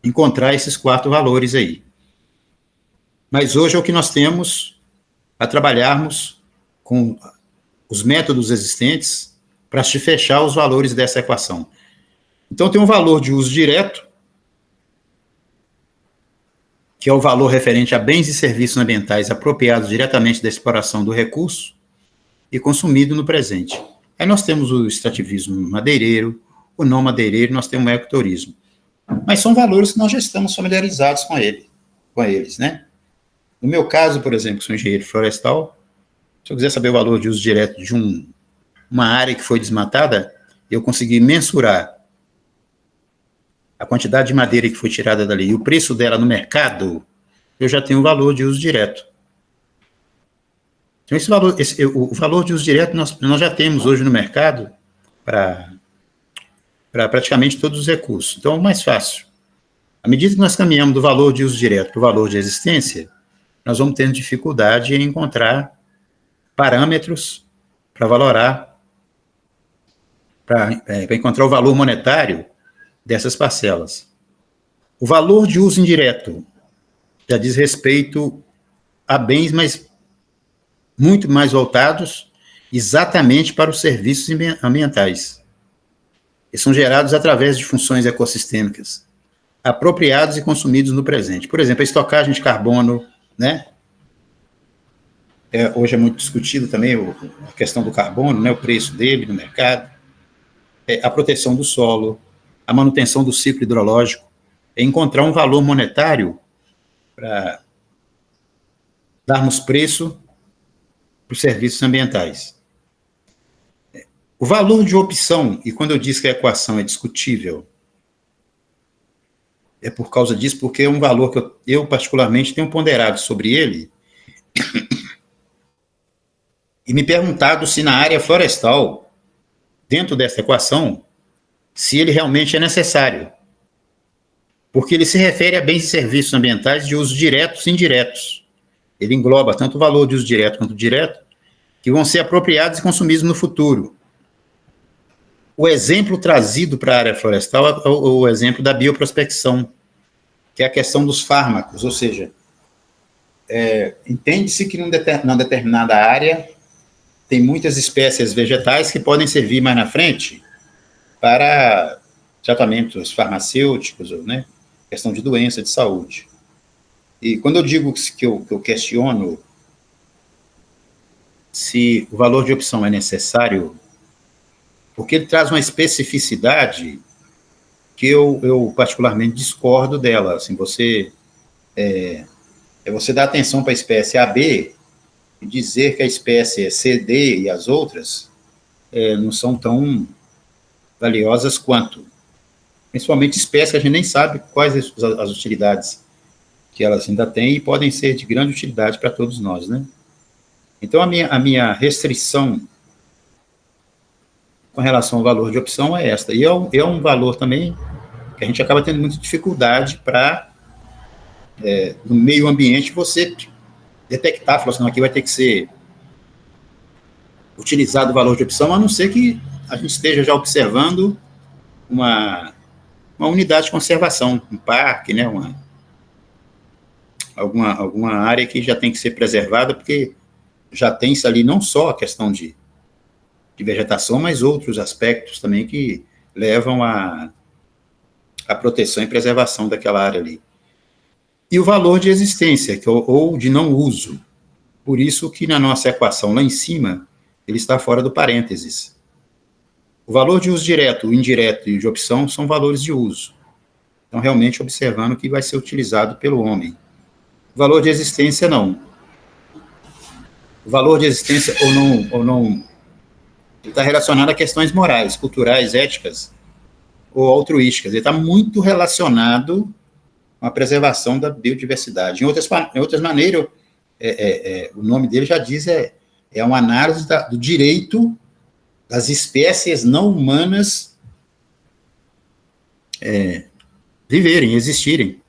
encontrar esses 4 valores aí. Mas hoje é o que nós temos a trabalharmos com os métodos existentes para se fechar os valores dessa equação. Então, tem um valor de uso direto, que é o valor referente a bens e serviços ambientais apropriados diretamente da exploração do recurso e consumido no presente. Aí nós temos o extrativismo madeireiro, o não madeireiro, nós temos o ecoturismo. Mas são valores que nós já estamos familiarizados com eles, né? No meu caso, por exemplo, que sou engenheiro florestal, se eu quiser saber o valor de uso direto de uma área que foi desmatada, eu consegui mensurar a quantidade de madeira que foi tirada dali e o preço dela no mercado, eu já tenho o valor de uso direto. Então, o valor de uso direto nós já temos hoje no mercado para praticamente todos os recursos. Então, é mais fácil. À medida que nós caminhamos do valor de uso direto para o valor de existência, nós vamos tendo dificuldade em encontrar parâmetros para valorar, para encontrar o valor monetário dessas parcelas. O valor de uso indireto já diz respeito a bens muito mais voltados exatamente para os serviços ambientais. E são gerados através de funções ecossistêmicas apropriados e consumidos no presente. Por exemplo, a estocagem de carbono, né? Hoje é muito discutido também a questão do carbono, né? O preço dele no mercado, a proteção do solo, a manutenção do ciclo hidrológico, encontrar um valor monetário para darmos preço para os serviços ambientais. O valor de opção, e quando eu disse que a equação é discutível, é por causa disso, porque é um valor que eu particularmente tenho ponderado sobre ele e me perguntado se na área florestal, dentro dessa equação, se ele realmente é necessário. Porque ele se refere a bens e serviços ambientais de uso diretos e indiretos. Ele engloba tanto o valor de uso direto quanto direto, que vão ser apropriados e consumidos no futuro. O exemplo trazido para a área florestal é o exemplo da bioprospecção, que é a questão dos fármacos, ou seja, entende-se que numa determinada área tem muitas espécies vegetais que podem servir mais na frente para tratamentos farmacêuticos, né, questão de doença, de saúde. E quando eu digo que eu questiono se o valor de opção é necessário, porque ele traz uma especificidade que eu particularmente discordo dela. Assim, você dar atenção para a espécie AB e dizer que a espécie CD e as outras não são tão valiosas quanto. Principalmente espécies que a gente nem sabe quais as utilidades que elas ainda têm e podem ser de grande utilidade para todos nós, né? Então, a minha restrição com relação ao valor de opção é esta. E é um valor também que a gente acaba tendo muita dificuldade para, no meio ambiente, você detectar, falar assim, não, aqui vai ter que ser utilizado o valor de opção, a não ser que a gente esteja já observando uma unidade de conservação, um parque, né, uma alguma área que já tem que ser preservada, porque já tem-se ali não só a questão de vegetação, mas outros aspectos também que levam à proteção e preservação daquela área ali. E o valor de existência, ou de não uso. Por isso que na nossa equação lá em cima, ele está fora do parênteses. O valor de uso direto, o indireto e o de opção são valores de uso. Então, realmente, observando que vai ser utilizado pelo homem. O valor de existência, não. O valor de existência ou não está relacionado a questões morais, culturais, éticas ou altruísticas. Ele está muito relacionado com a preservação da biodiversidade. Em outras maneiras, o nome dele já diz, é uma análise do direito das espécies não humanas viverem, existirem.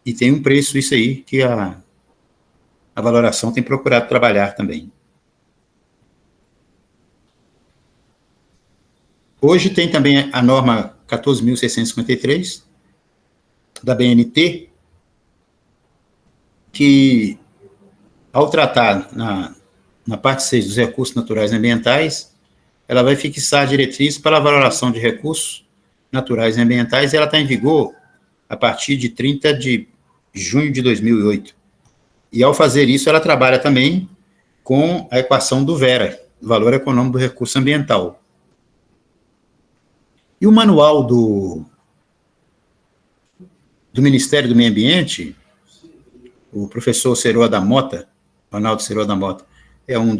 E tem um preço isso aí que a valoração tem procurado trabalhar também. Hoje tem também a norma 14.653 da BNT, que, ao tratar na parte 6 dos recursos naturais e ambientais, ela vai fixar diretrizes para a valoração de recursos naturais e ambientais, e ela está em vigor a partir de 30 de junho de 2008. E, ao fazer isso, ela trabalha também com a equação do VERA, Valor Econômico do Recurso Ambiental. E o manual do Ministério do Meio Ambiente, o professor Seroa da Mota, Ronaldo Seroa da Mota, é um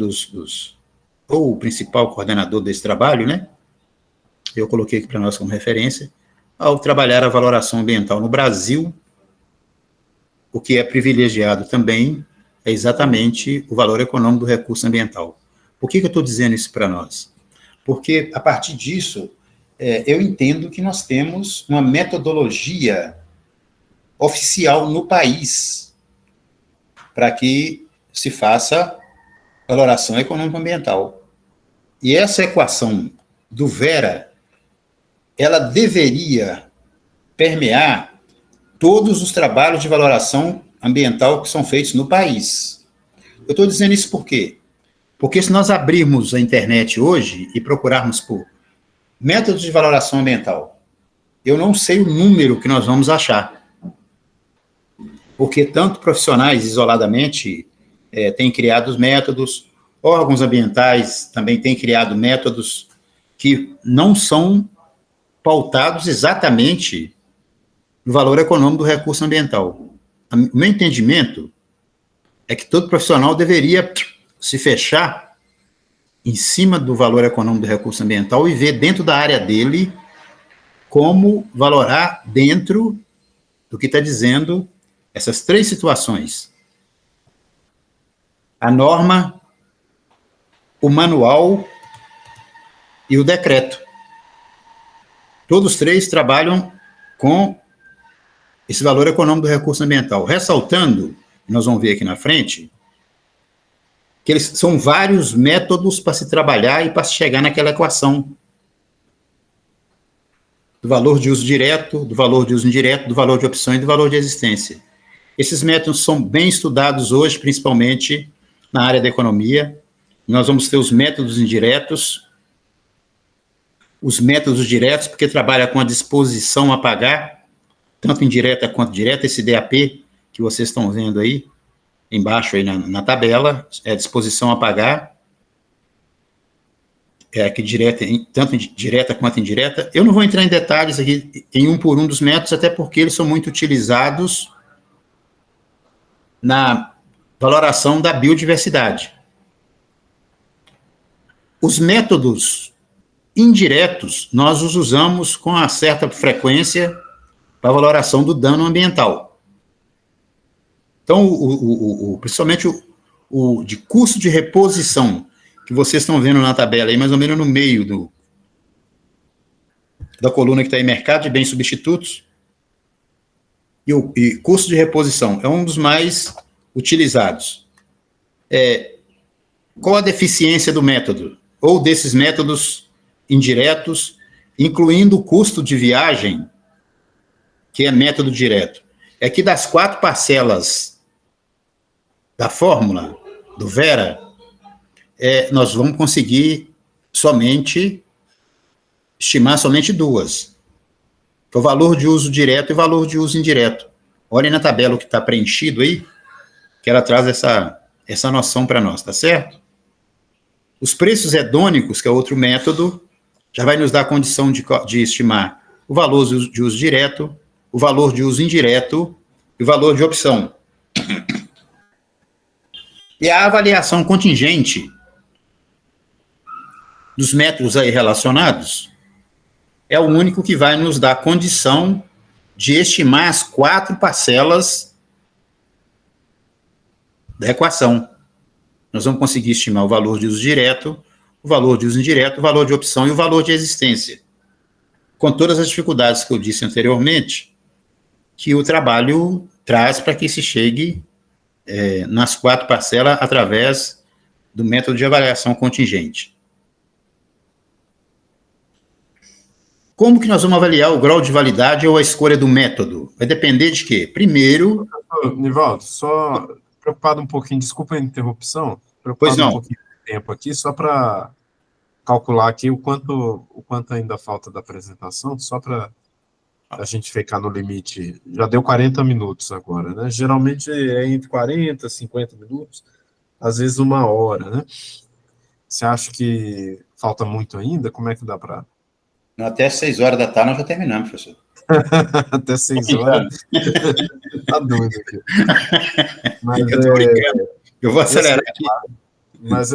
ou o principal coordenador desse trabalho, né? Eu coloquei aqui para nós como referência. Ao trabalhar a valoração ambiental no Brasil, o que é privilegiado também é exatamente o valor econômico do recurso ambiental. Por que eu estou dizendo isso para nós? Porque, a partir disso, eu entendo que nós temos uma metodologia oficial no país para que se faça valoração econômico-ambiental. E essa equação do VERA, ela deveria permear todos os trabalhos de valoração ambiental que são feitos no país. Eu estou dizendo isso por quê? Porque se nós abrirmos a internet hoje e procurarmos por métodos de valoração ambiental, eu não sei o número que nós vamos achar. Porque tanto profissionais isoladamente têm criado os métodos, órgãos ambientais também têm criado métodos que não são pautados exatamente no valor econômico do recurso ambiental. O meu entendimento é que todo profissional deveria se fechar em cima do valor econômico do recurso ambiental e ver dentro da área dele como valorar dentro do que está dizendo essas três situações. A norma, o manual e o decreto. Todos três trabalham com esse valor econômico do recurso ambiental, ressaltando, nós vamos ver aqui na frente, que eles são vários métodos para se trabalhar e para se chegar naquela equação do valor de uso direto, do valor de uso indireto, do valor de opção e do valor de existência. Esses métodos são bem estudados hoje, principalmente na área da economia. Nós vamos ter os métodos indiretos, os métodos diretos, porque trabalha com a disposição a pagar, tanto indireta quanto direta, esse DAP que vocês estão vendo aí, embaixo aí na tabela, é a disposição a pagar, que direta, tanto direta quanto indireta. Eu não vou entrar em detalhes aqui em um por um dos métodos, até porque eles são muito utilizados na valoração da biodiversidade. Os métodos indiretos, nós os usamos com uma certa frequência para a valoração do dano ambiental. Então, principalmente o de custo de reposição, que vocês estão vendo na tabela aí, mais ou menos no meio da coluna que está aí, mercado de bens substitutos, e custo de reposição é um dos mais utilizados. Qual a deficiência do método? Ou desses métodos indiretos, incluindo o custo de viagem, que é método direto? é que das 4 parcelas da fórmula do Vera, nós vamos conseguir estimar somente 2. O valor de uso direto e o valor de uso indireto. Olhem na tabela o que está preenchido aí, que ela traz essa noção para nós, tá certo? Os preços hedônicos, que é outro método, já vai nos dar a condição de estimar o valor de uso direto, o valor de uso indireto e o valor de opção. E a avaliação contingente dos métodos aí relacionados é o único que vai nos dar condição de estimar as 4 parcelas da equação. Nós vamos conseguir estimar o valor de uso direto, o valor de uso indireto, o valor de opção e o valor de existência. Com todas as dificuldades que eu disse anteriormente, que o trabalho traz para que se chegue nas 4 parcelas através do método de avaliação contingente. Como que nós vamos avaliar o grau de validade ou a escolha do método? Vai depender de quê? Primeiro... Nivaldo, só preocupado um pouquinho, desculpa a interrupção, Pois não. Um pouquinho de tempo aqui, só para calcular aqui o quanto ainda falta da apresentação, só para a gente ficar no limite. Já deu 40 minutos agora, né? Geralmente é entre 40 e 50 minutos, às vezes 1 hora, né? Você acha que falta muito ainda? Como é que dá para... Até 6 horas da tarde nós já terminamos, professor. Até 6 horas? Tá doido aqui. Mas, eu tô brincando. Eu vou acelerar aqui. Mas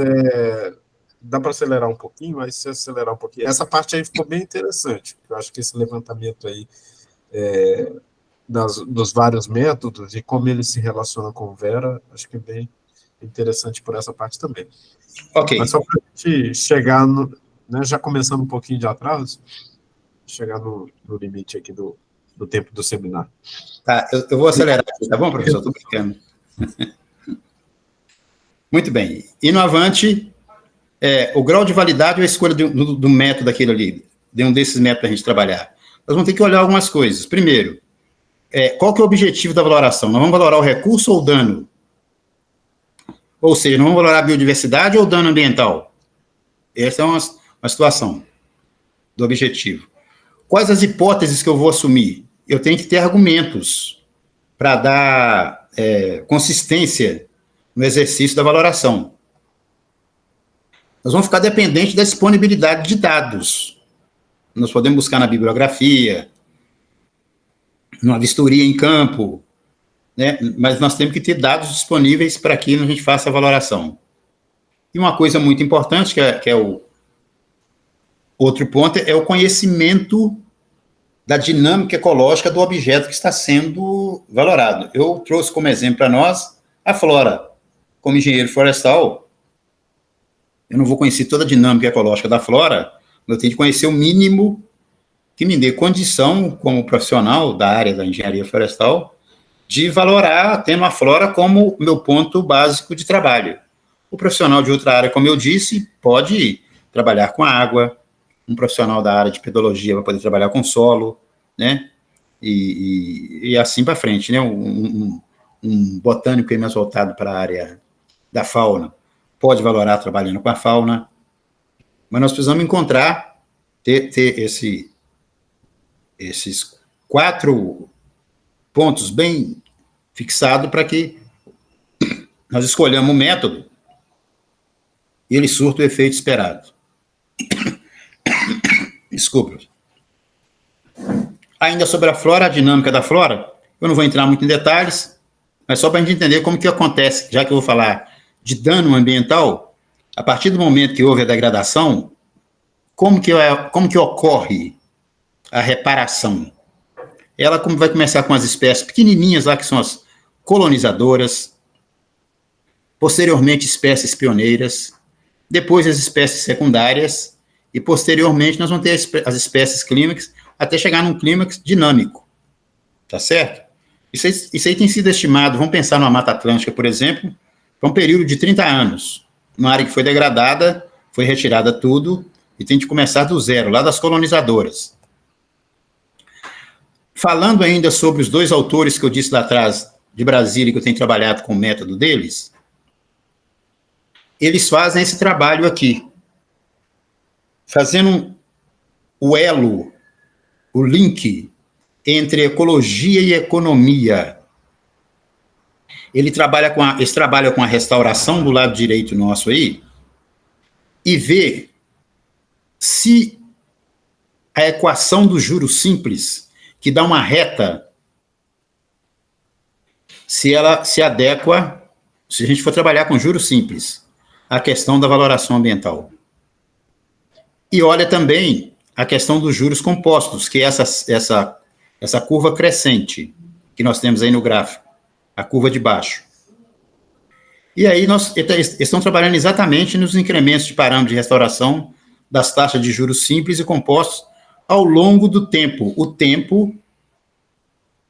dá para acelerar um pouquinho, mas se acelerar um pouquinho... Essa parte aí ficou bem interessante. Eu acho que esse levantamento aí dos vários métodos e como ele se relaciona com o Vera, acho que é bem interessante por essa parte também. Ok. Mas só para a gente chegar, né, já começando um pouquinho de atraso, chegar no limite aqui do tempo do seminário. Tá, eu vou acelerar aqui, tá bom, professor? Estou brincando. Muito bem. Indo avante, o grau de validade ou a escolha do método daquele ali, de um desses métodos para a gente trabalhar. Nós vamos ter que olhar algumas coisas. Primeiro, qual que é o objetivo da valoração? Nós vamos valorar o recurso ou o dano? Ou seja, nós vamos valorar a biodiversidade ou o dano ambiental? Essa é uma situação do objetivo. Quais as hipóteses que eu vou assumir? Eu tenho que ter argumentos para dar consistência no exercício da valoração. Nós vamos ficar dependentes da disponibilidade de dados. Nós podemos buscar na bibliografia, numa vistoria em campo, né? Mas nós temos que ter dados disponíveis para que a gente faça a valoração. E uma coisa muito importante, que é o outro ponto, é o conhecimento da dinâmica ecológica do objeto que está sendo valorado. Eu trouxe como exemplo para nós a flora. Como engenheiro florestal, eu não vou conhecer toda a dinâmica ecológica da flora, eu tenho que conhecer o mínimo que me dê condição, como profissional da área da engenharia florestal, de valorar, tendo a flora como meu ponto básico de trabalho. O profissional de outra área, como eu disse, pode trabalhar com água, um profissional da área de pedologia vai poder trabalhar com solo, né? E assim para frente, né? Um botânico mais voltado para a área da fauna pode valorar trabalhando com a fauna, mas nós precisamos encontrar, ter esses 4 pontos bem fixados para que nós escolhamos o método e ele surta o efeito esperado. Desculpa. Ainda sobre a flora, a dinâmica da flora, eu não vou entrar muito em detalhes, mas só para a gente entender como que acontece, já que eu vou falar de dano ambiental, a partir do momento que houve a degradação, como que ocorre a reparação? Ela vai começar com as espécies pequenininhas lá, que são as colonizadoras, posteriormente espécies pioneiras, depois as espécies secundárias, e posteriormente nós vamos ter as espécies clímax, até chegar num clímax dinâmico, tá certo? Isso aí tem sido estimado, vamos pensar numa Mata Atlântica, por exemplo, para um período de 30 anos, uma área que foi degradada, foi retirada tudo, e tem que começar do zero, lá das colonizadoras. falando ainda sobre os dois autores que eu disse lá atrás, de Brasília, que eu tenho trabalhado com o método deles, eles fazem esse trabalho aqui, fazendo o elo, o link entre ecologia e economia. Eles trabalham com a restauração do lado direito nosso aí, e vê se a equação do juro simples, que dá uma reta, se ela se adequa, se a gente for trabalhar com juros simples, à questão da valoração ambiental. E olha também a questão dos juros compostos, que é essa curva crescente que nós temos aí no gráfico, a curva de baixo. E aí eles estão trabalhando exatamente nos incrementos de parâmetro de restauração das taxas de juros simples e compostos ao longo do tempo. O tempo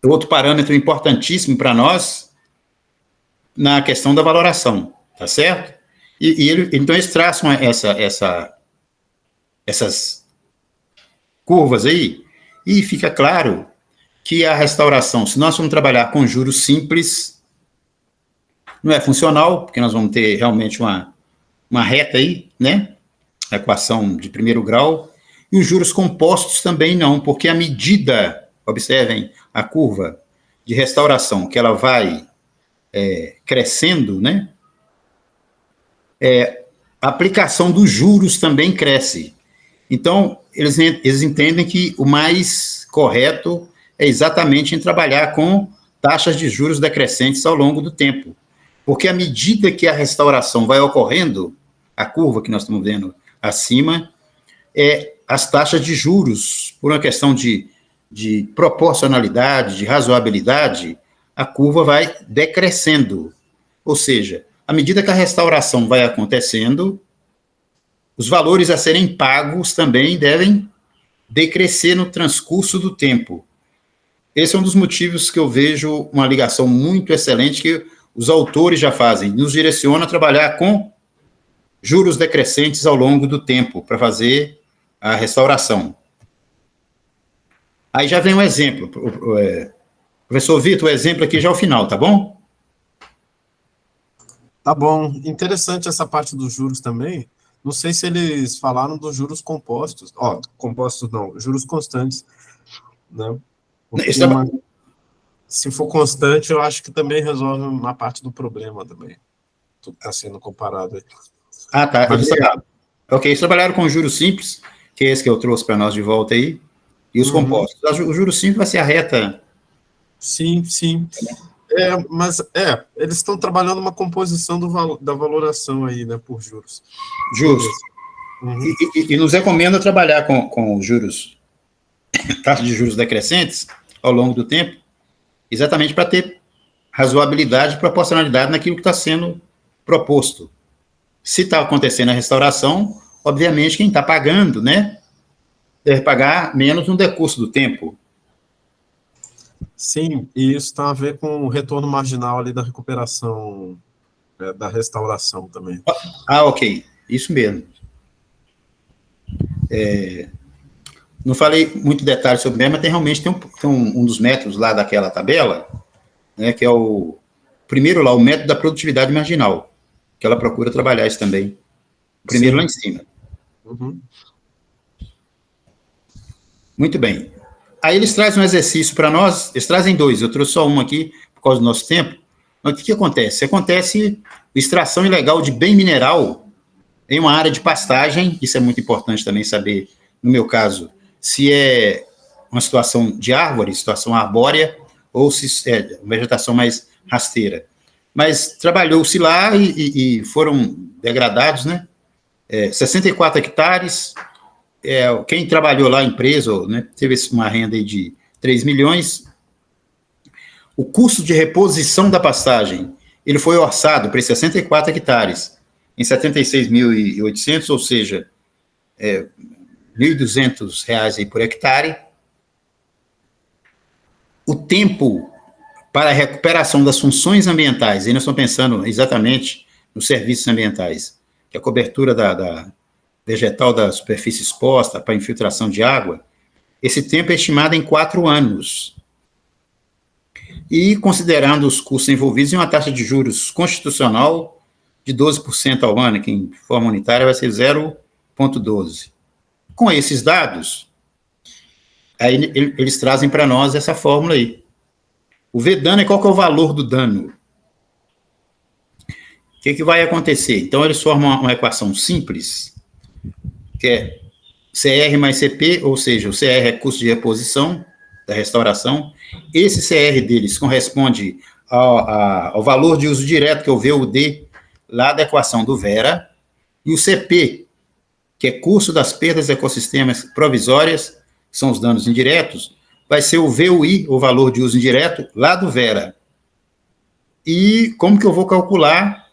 é outro parâmetro importantíssimo para nós na questão da valoração, tá certo? Então eles traçam essas curvas aí, e fica claro que a restauração, se nós vamos trabalhar com juros simples, não é funcional, porque nós vamos ter realmente uma reta aí, né? A equação de primeiro grau, e os juros compostos também não, porque a medida, observem a curva de restauração, que ela vai crescendo, né? A aplicação dos juros também cresce. Então, eles entendem que o mais correto é exatamente em trabalhar com taxas de juros decrescentes ao longo do tempo. Porque à medida que a restauração vai ocorrendo, a curva que nós estamos vendo acima, as taxas de juros, por uma questão de proporcionalidade, de razoabilidade, a curva vai decrescendo. Ou seja, à medida que a restauração vai acontecendo, os valores a serem pagos também devem decrescer no transcurso do tempo. Esse é um dos motivos que eu vejo uma ligação muito excelente que os autores já fazem, nos direciona a trabalhar com juros decrescentes ao longo do tempo, para fazer a restauração. Aí já vem um exemplo. Professor Vitor, o exemplo aqui já é o final, tá bom? Tá bom. Interessante essa parte dos juros também. Não sei se eles falaram dos juros compostos. Compostos não, juros constantes. Né? Se for constante, eu acho que também resolve uma parte do problema também. Tudo está sendo comparado aí. Ah, tá. Ok, eles trabalharam com juros simples, que é esse que eu trouxe para nós de volta aí, e os compostos. O juros simples vai ser a reta. Sim. Eles estão trabalhando uma composição da valoração aí, né, por juros. Justo. E nos recomenda trabalhar com juros, taxas de juros decrescentes ao longo do tempo, exatamente para ter razoabilidade e proporcionalidade naquilo que está sendo proposto. Se está acontecendo a restauração, obviamente quem está pagando, né, deve pagar menos no decurso do tempo. Sim, e isso tem a ver com o retorno marginal ali da recuperação, da restauração também. Ok, isso mesmo. Não falei muito detalhe sobre o mas realmente tem um dos métodos lá daquela tabela, né, que é o primeiro lá, o método da produtividade marginal, que ela procura trabalhar isso também. Primeiro lá em cima. Muito bem. Aí eles trazem um exercício para nós, eles trazem dois, eu trouxe só um aqui, por causa do nosso tempo. Mas o que acontece? Acontece extração ilegal de bem mineral em uma área de pastagem, isso é muito importante também saber, no meu caso, se é uma situação de árvore, situação arbórea, ou se é vegetação mais rasteira. Mas trabalhou-se lá e foram degradados, né? 64 hectares, quem trabalhou lá, empresa, né, teve uma renda aí de 3 milhões. O custo de reposição da pastagem, ele foi orçado para 64 hectares, em 76.800, ou seja, R$ 1.200 aí por hectare. O tempo para a recuperação das funções ambientais, e nós estamos pensando exatamente nos serviços ambientais, que é a cobertura da vegetal da superfície exposta para infiltração de água, esse tempo é estimado em 4 anos. e considerando os custos envolvidos em uma taxa de juros constitucional de 12% ao ano, que em forma unitária vai ser 0,12. Com esses dados, aí eles trazem para nós essa fórmula aí. O V-dano qual que é o valor do dano? O que vai acontecer? Então, eles formam uma equação simples, que é CR mais CP, ou seja, o CR é custo de reposição da restauração. Esse CR deles corresponde ao valor de uso direto, que é o VUD, lá da equação do Vera, e o CP, que é custo das perdas de ecossistemas provisórias, que são os danos indiretos, vai ser o VUI, o valor de uso indireto, lá do Vera. E como que eu vou calcular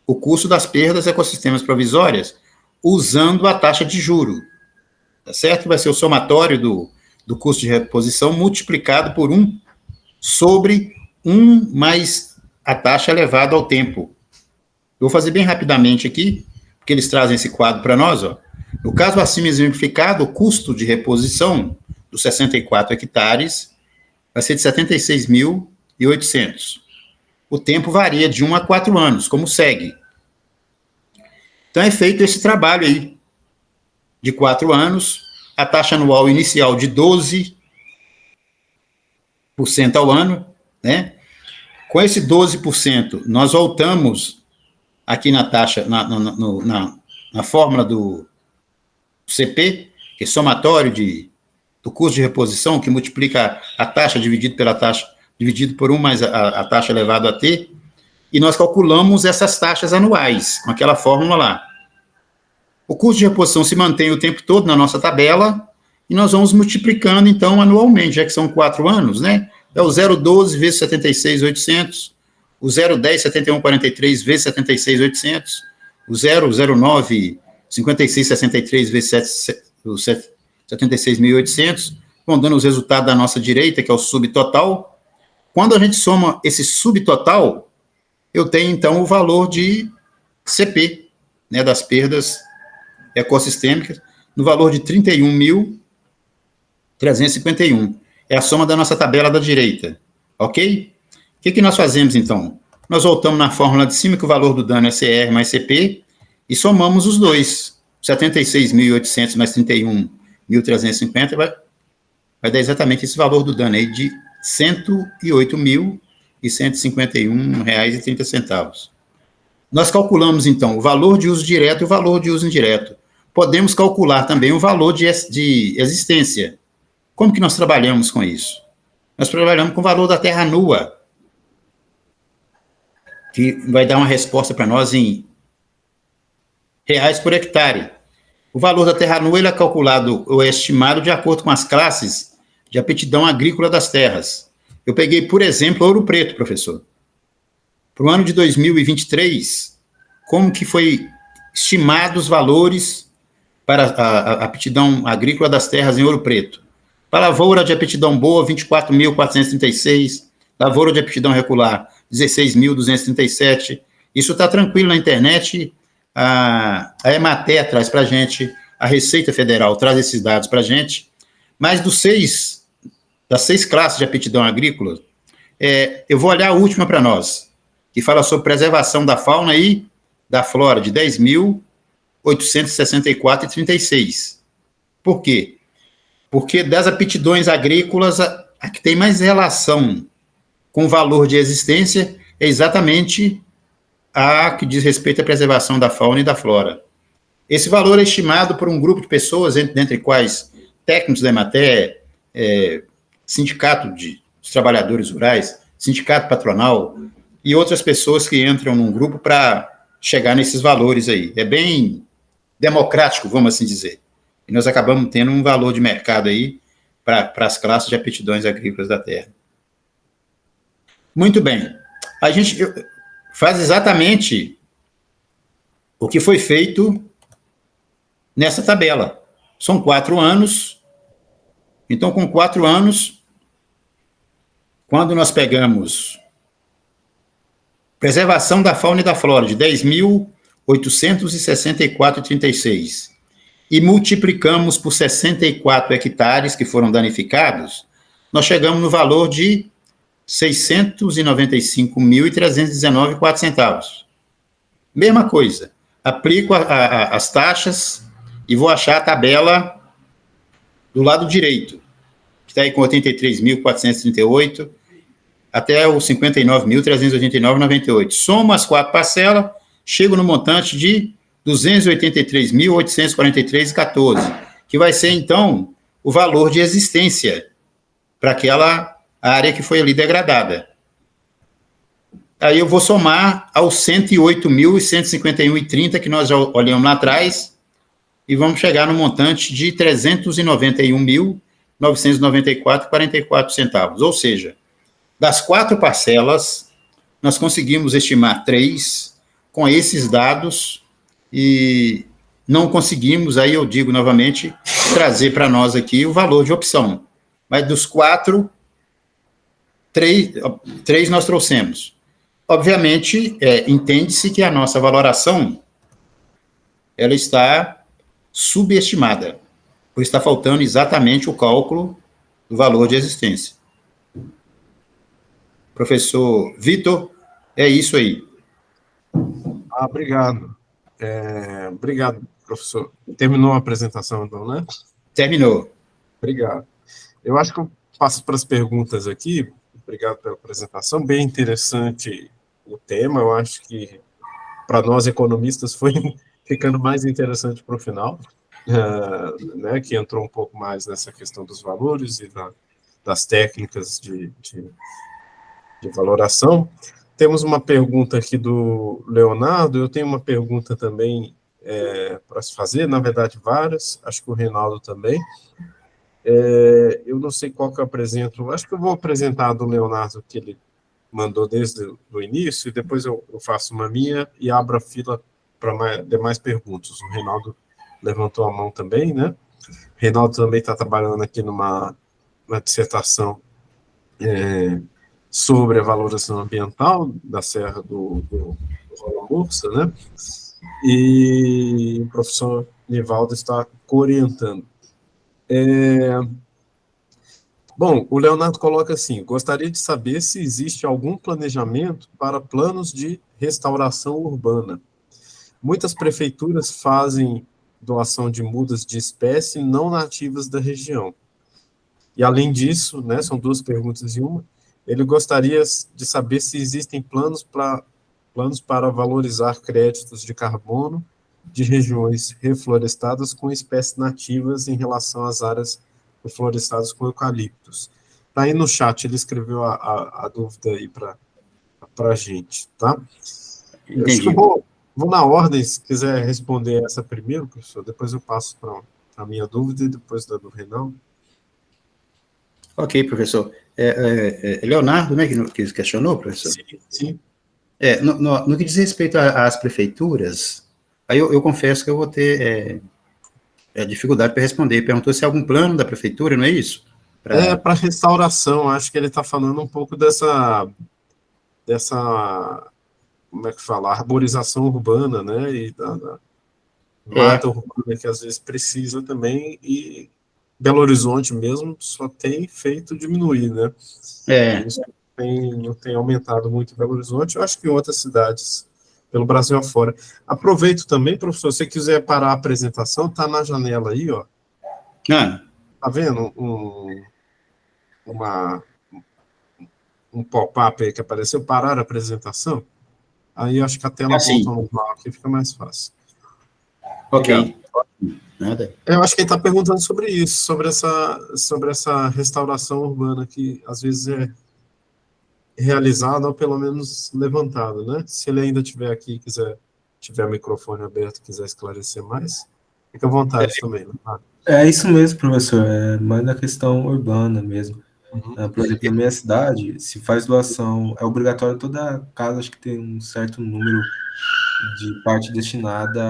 o custo das perdas de ecossistemas provisórias? Usando a taxa de juro, tá certo? Vai ser o somatório do custo de reposição multiplicado por 1 sobre 1 mais a taxa elevada ao tempo. Eu vou fazer bem rapidamente aqui, porque eles trazem esse quadro para nós, ó. No caso acima exemplificado, o custo de reposição dos 64 hectares vai ser de 76.800. O tempo varia de 1 a 4 anos, como segue. Então, é feito esse trabalho aí, de 4 anos, a taxa anual inicial de 12% ao ano, né? Com esse 12%, nós voltamos aqui na taxa, na fórmula do CP, que é somatório do custo de reposição, que multiplica a taxa dividido por 1 mais a taxa elevado a T, e nós calculamos essas taxas anuais, com aquela fórmula lá. O custo de reposição se mantém o tempo todo na nossa tabela, e nós vamos multiplicando, então, anualmente, já que são 4 anos, né? É o 0,12 vezes 76.800, o 0,10, 71,43 vezes 76.800, o 0,09, 56,63 vezes 76.800, vão dando os resultados da nossa direita, que é o subtotal. Quando a gente soma esse subtotal, eu tenho, então, o valor de CP, né, das perdas ecossistêmicas, no valor de 31.351. É a soma da nossa tabela da direita, ok? O que nós fazemos, então? Nós voltamos na fórmula de cima, que o valor do dano é CR mais CP, e somamos os dois. 76.800 mais 31.350 vai dar exatamente esse valor do dano aí de R$ 108.151,30. Nós calculamos, então, o valor de uso direto e o valor de uso indireto. Podemos calcular também o valor de existência. Como que nós trabalhamos com isso? Nós trabalhamos com o valor da terra nua, que vai dar uma resposta para nós em reais por hectare. O valor da terra nua ele é calculado ou é estimado de acordo com as classes de aptidão agrícola das terras. Eu peguei, por exemplo, Ouro Preto, professor. Para o ano de 2023, como que foi estimado os valores para a aptidão agrícola das terras em Ouro Preto? Para a lavoura de aptidão boa, 24.436. Lavoura de aptidão regular, 16.237. Isso está tranquilo na internet. A Emater traz para a gente, a Receita Federal traz esses dados para a gente. Mas das 6 classes de aptidão agrícola, eu vou olhar a última para nós, que fala sobre preservação da fauna e da flora, de 10.864,36. Por quê? Porque das aptidões agrícolas, a que tem mais relação com o valor de existência é exatamente a que diz respeito à preservação da fauna e da flora. Esse valor é estimado por um grupo de pessoas, dentre quais técnicos da Emater, sindicato dos trabalhadores rurais, sindicato patronal e outras pessoas que entram num grupo para chegar nesses valores aí. É bem democrático, vamos assim dizer. E nós acabamos tendo um valor de mercado aí para as classes de aptidões agrícolas da terra. Muito bem. A gente faz exatamente o que foi feito nessa tabela. São 4 anos. Então, com 4 anos, quando nós pegamos preservação da fauna e da flora de 10.864,36 e multiplicamos por 64 hectares que foram danificados, nós chegamos no valor de 695.319,04. Mesma coisa. Aplico as taxas e vou achar a tabela do lado direito, que está aí com 83.438 até os 59.389,98. Somo as 4 parcelas, chego no montante de 283.843,14, que vai ser, então, o valor de existência para aquela área que foi ali degradada. Aí eu vou somar aos 108.151,30 que nós já olhamos lá atrás e vamos chegar no montante de 391.994,44 Ou seja, das 4 parcelas, nós conseguimos estimar 3 com esses dados e não conseguimos, aí eu digo novamente, trazer para nós aqui o valor de opção. Mas dos 4, 3 nós trouxemos. Obviamente, entende-se que a nossa valoração ela está subestimada, por estar faltando exatamente o cálculo do valor de existência. Professor Vitor, é isso aí. Obrigado. Obrigado, professor. Terminou a apresentação, então, né? Terminou. Obrigado. Eu acho que eu passo para as perguntas aqui. Obrigado pela apresentação. Bem interessante o tema. Eu acho que, para nós economistas, foi ficando mais interessante para o final, né, que entrou um pouco mais nessa questão dos valores e das técnicas de valoração. Temos uma pergunta aqui do Leonardo. Eu tenho uma pergunta também para se fazer, na verdade, várias. Acho que o Reinaldo também. Eu não sei qual que eu apresento. Acho que eu vou apresentar a do Leonardo, que ele mandou desde o início, e depois eu faço uma minha e abro a fila para demais perguntas. O Reinaldo levantou a mão também, né? O Reinaldo também está trabalhando aqui numa dissertação sobre a valoração ambiental da Serra do Rola Mursa, né? E o professor Nivaldo está orientando. Bom, o Leonardo coloca assim: gostaria de saber se existe algum planejamento para planos de restauração urbana. Muitas prefeituras fazem doação de mudas de espécie não nativas da região. E, além disso, né, são 2 perguntas em uma, ele gostaria de saber se existem planos para valorizar créditos de carbono de regiões reflorestadas com espécies nativas em relação às áreas reflorestadas com eucaliptos. Está aí no chat, ele escreveu a dúvida aí para a gente, tá? Entendi. Acho que eu vou na ordem, se quiser responder essa primeiro, professor, depois eu passo para a minha dúvida e depois da do Reinaldo. Ok, professor. Leonardo, né, que questionou, professor? Sim. No que diz respeito às prefeituras, aí eu confesso que eu vou ter dificuldade para responder. Perguntou se há algum plano da prefeitura, não é isso? Para restauração, acho que ele está falando um pouco dessa, como é que fala, arborização urbana, né, e da mata urbana que às vezes precisa também, e Belo Horizonte mesmo só tem feito diminuir, né? Isso não tem aumentado muito em Belo Horizonte, eu acho que em outras cidades pelo Brasil afora. Aproveito também, professor, se você quiser parar a apresentação, tá na janela aí, ó. Tá vendo um pop-up aí que apareceu, parar a apresentação? Aí eu acho que a tela volta ao normal aqui, fica mais fácil. Ok. Nada. Eu acho que ele está perguntando sobre isso, sobre essa restauração urbana que às vezes é realizada ou pelo menos levantada, né? Se ele ainda estiver aqui, tiver o microfone aberto, quiser esclarecer mais, fica à vontade também. Né? É isso mesmo, professor. É mais na questão urbana mesmo. Por exemplo, na minha cidade, se faz doação, é obrigatório toda casa, acho que tem um certo número de parte destinada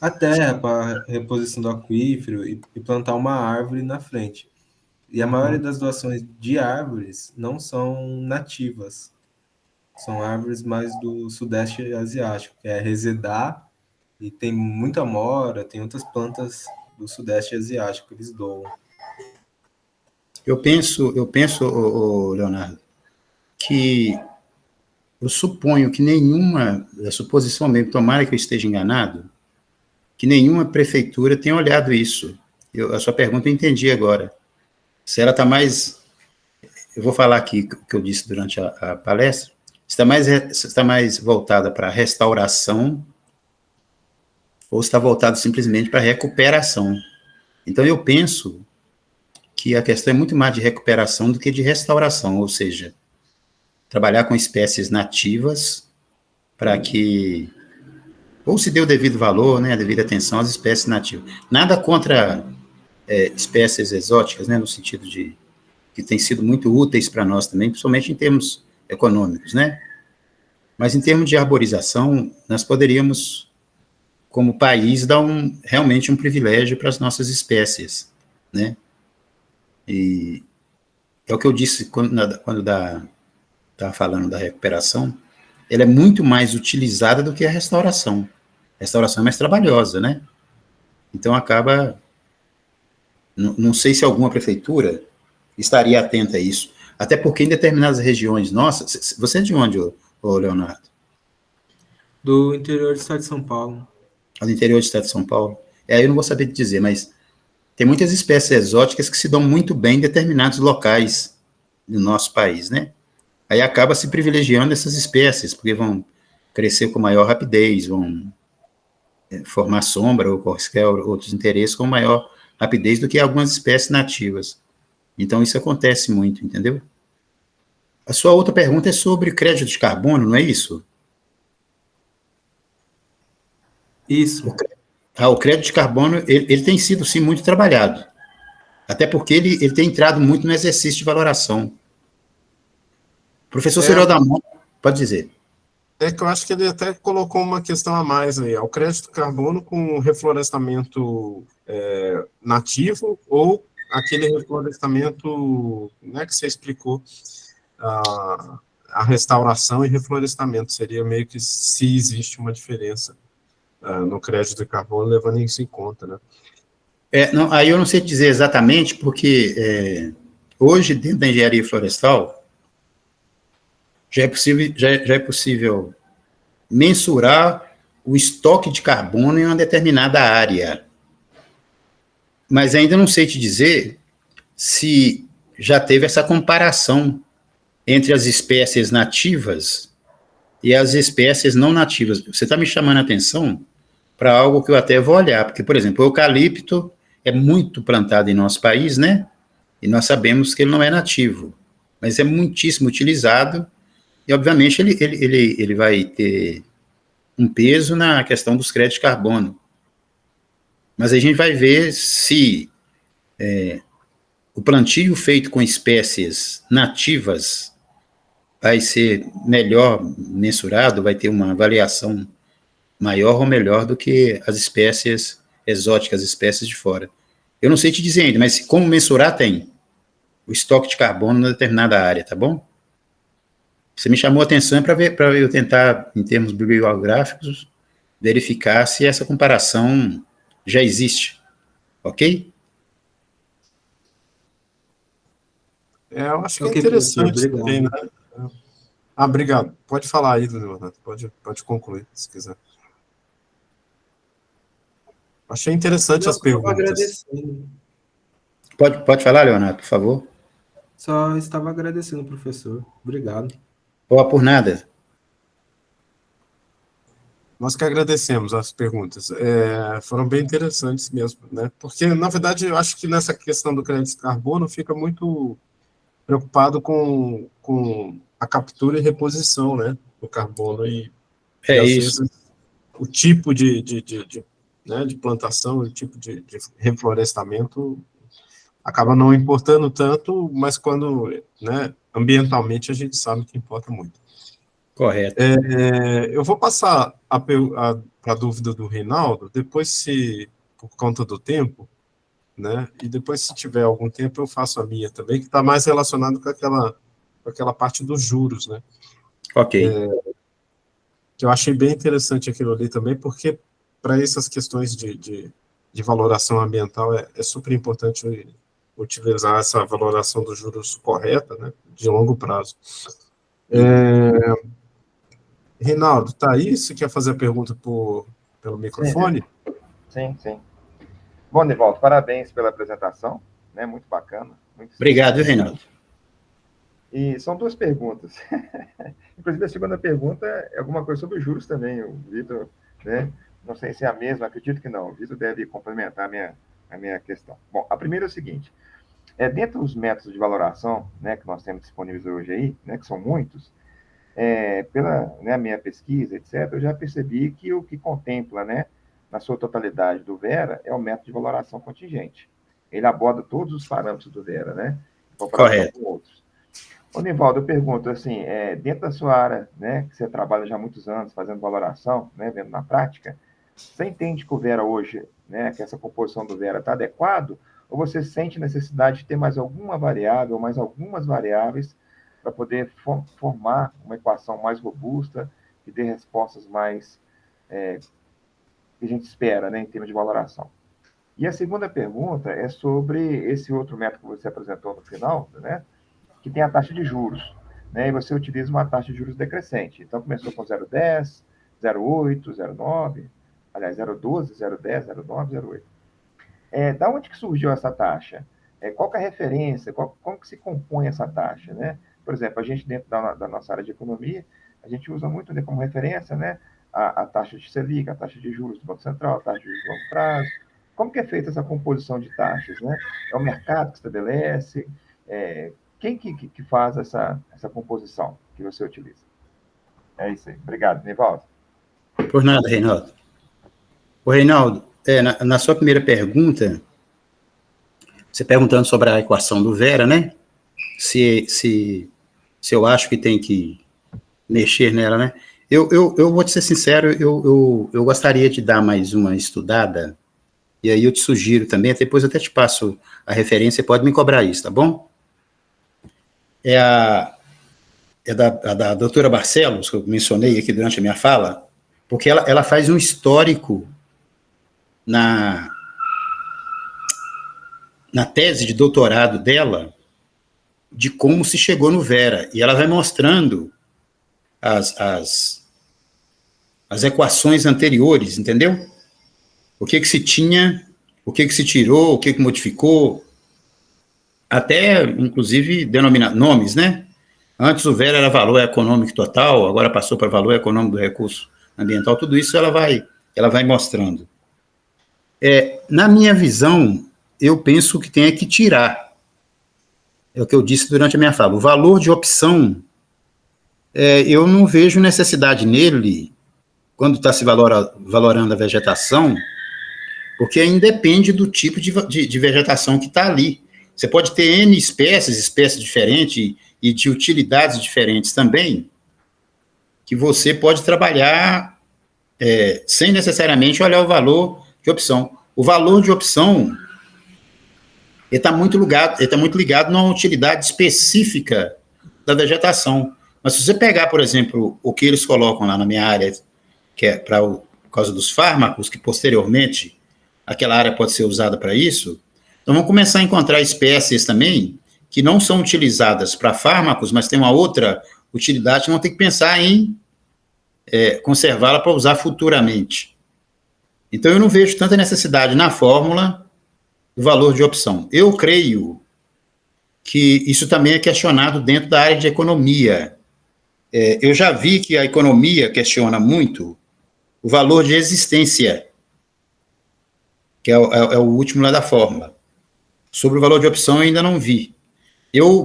à terra para reposição do aquífero e plantar uma árvore na frente. E a maioria das doações de árvores não são nativas. São árvores mais do Sudeste Asiático, que é resedar, e tem muita amora, tem outras plantas do Sudeste Asiático que eles doam. Eu penso, Leonardo, que eu suponho que é suposição mesmo, tomara que eu esteja enganado, que nenhuma prefeitura tenha olhado isso. A sua pergunta eu entendi agora. Se ela está mais, eu vou falar aqui o que eu disse durante a palestra, está mais voltada para restauração ou está voltado simplesmente para recuperação. Então, eu penso que a questão é muito mais de recuperação do que de restauração, ou seja, trabalhar com espécies nativas para que ou se dê o devido valor, né, a devida atenção às espécies nativas. Nada contra espécies exóticas, né, no sentido de que têm sido muito úteis para nós também, principalmente em termos econômicos, né? Mas em termos de arborização, nós poderíamos, como país, dar realmente um privilégio para as nossas espécies, né? E é o que eu disse quando estava falando da recuperação, ela é muito mais utilizada do que a restauração. A restauração é mais trabalhosa, né? Então acaba... Não sei se alguma prefeitura estaria atenta a isso. Até porque em determinadas regiões nossas... Você é de onde, Leonardo? Do interior do estado de São Paulo. Do interior do estado de São Paulo. Eu não vou saber te dizer, mas tem muitas espécies exóticas que se dão muito bem em determinados locais do nosso país, né? Aí acaba se privilegiando essas espécies, porque vão crescer com maior rapidez, vão formar sombra ou quaisquer outros interesses com maior rapidez do que algumas espécies nativas. Então, isso acontece muito, entendeu? A sua outra pergunta é sobre crédito de carbono, não é isso? Isso. O crédito de carbono, ele tem sido, sim, muito trabalhado. Até porque ele tem entrado muito no exercício de valoração. O professor Cyril da Mota, pode dizer. É que eu acho que ele até colocou uma questão a mais aí, o crédito de carbono com reflorestamento nativo ou aquele reflorestamento, né, que você explicou, a restauração e reflorestamento, seria meio que se existe uma diferença no crédito de carbono, levando isso em conta, né? Não, aí eu não sei dizer exatamente, porque hoje, dentro da engenharia florestal, já é possível mensurar o estoque de carbono em uma determinada área. Mas ainda não sei te dizer se já teve essa comparação entre as espécies nativas e as espécies não nativas. Você está me chamando a atenção para algo que eu até vou olhar, porque, por exemplo, o eucalipto é muito plantado em nosso país, né? E nós sabemos que ele não é nativo, mas é muitíssimo utilizado e, obviamente, ele vai ter um peso na questão dos créditos de carbono. Mas a gente vai ver se o plantio feito com espécies nativas vai ser melhor mensurado, vai ter uma avaliação maior ou melhor do que as espécies exóticas, as espécies de fora. Eu não sei te dizer ainda, mas como mensurar tem o estoque de carbono na determinada área, tá bom? Você me chamou a atenção para eu tentar, em termos bibliográficos, verificar se essa comparação já existe, ok? Eu acho que é interessante também, né? Obrigado. Pode falar aí, Leonardo. Pode concluir, se quiser. Achei interessante as perguntas. Pode falar, Leonardo, por favor. Só estava agradecendo, professor. Obrigado. Por nada. Nós que agradecemos as perguntas. Foram bem interessantes mesmo, né? Porque, na verdade, eu acho que nessa questão do crédito de carbono fica muito preocupado com a captura e reposição, né, do carbono e às isso. vezes, o tipo de plantação, o tipo de reflorestamento acaba não importando tanto, mas quando, né, ambientalmente a gente sabe que importa muito. Correto. Eu vou passar a dúvida do Reinaldo, depois, se por conta do tempo, né, e depois, se tiver algum tempo, eu faço a minha também, que está mais relacionado com aquela parte dos juros, né? Ok. Que eu achei bem interessante aquilo ali também, porque para essas questões de valoração ambiental é super importante utilizar essa valoração dos juros correta, né, de longo prazo. Reinaldo, tá aí? Você quer fazer a pergunta pelo microfone? Sim. Bom, Nivaldo, parabéns pela apresentação, né? Muito bacana. Muito Obrigado, Reinaldo. E são 2 perguntas. Inclusive, a segunda pergunta é alguma coisa sobre os juros também, o Vitor, né? Não sei se é a mesma, acredito que não. O Vitor deve complementar a minha questão. Bom, a primeira é o seguinte, dentro dos métodos de valoração, né, que nós temos disponíveis hoje aí, né, que são muitos, pela, né, minha pesquisa, etc., eu já percebi que o que contempla, né, na sua totalidade do Vera é o método de valoração contingente. Ele aborda todos os parâmetros do Vera, né, em comparação com outros. Ô, Nivaldo, eu pergunto, assim, dentro da sua área, né, que você trabalha já há muitos anos fazendo valoração, né, vendo na prática, você entende que o Vera hoje, né, que essa composição do Vera está adequado, ou você sente necessidade de ter mais alguma variável, ou mais algumas variáveis, para poder formar uma equação mais robusta e dê respostas mais que a gente espera, né, em termos de valoração? E a segunda pergunta é sobre esse outro método que você apresentou no final, né, que tem a taxa de juros, né, e você utiliza uma taxa de juros decrescente. Então, começou com 0,10, 0,8, 0,9, aliás, 0,12, 0,10, 0,9, 0,8. Da onde que surgiu essa taxa? Qual que é a referência? Como que se compõe essa taxa, né? Por exemplo, a gente, dentro da nossa área de economia, a gente usa muito, né, como referência, né, a taxa de Selic, a taxa de juros do Banco Central, a taxa de juros de longo prazo. Como que é feita essa composição de taxas, né? É o mercado que estabelece? Quem que faz essa composição que você utiliza? É isso aí. Obrigado, Nivaldo. Por nada, Reinaldo. Ô, Reinaldo, na sua primeira pergunta, você perguntando sobre a equação do Vera, né? Se eu acho que tem que mexer nela, né? Eu vou te ser sincero, eu gostaria de dar mais uma estudada, e aí eu te sugiro também, depois eu até te passo a referência, pode me cobrar isso, tá bom? Da doutora Barcelos, que eu mencionei aqui durante a minha fala, porque ela faz um histórico na tese de doutorado dela, de como se chegou no Vera, e ela vai mostrando as equações anteriores, entendeu? O que se tinha, o que se tirou, o que modificou, até, inclusive, denominar nomes, né? Antes o Vera era valor econômico total, agora passou para valor econômico do recurso ambiental, tudo isso ela vai mostrando. Na minha visão, eu penso que tem que tirar, é o que eu disse durante a minha fala, o valor de opção, eu não vejo necessidade nele, quando está se valorando a vegetação, porque independe do tipo de vegetação que está ali. Você pode ter N espécies diferentes e de utilidades diferentes também, que você pode trabalhar sem necessariamente olhar o valor de opção. O valor de opção está muito ligado numa utilidade específica da vegetação. Mas se você pegar, por exemplo, o que eles colocam lá na minha área, que é por causa dos fármacos, que posteriormente aquela área pode ser usada para isso, então vamos começar a encontrar espécies também que não são utilizadas para fármacos, mas têm uma outra utilidade, que vão ter que pensar em conservá-la para usar futuramente. Então, eu não vejo tanta necessidade na fórmula do valor de opção. Eu creio que isso também é questionado dentro da área de economia. Eu já vi que a economia questiona muito o valor de existência, que é o último lá da fórmula. Sobre o valor de opção, eu ainda não vi.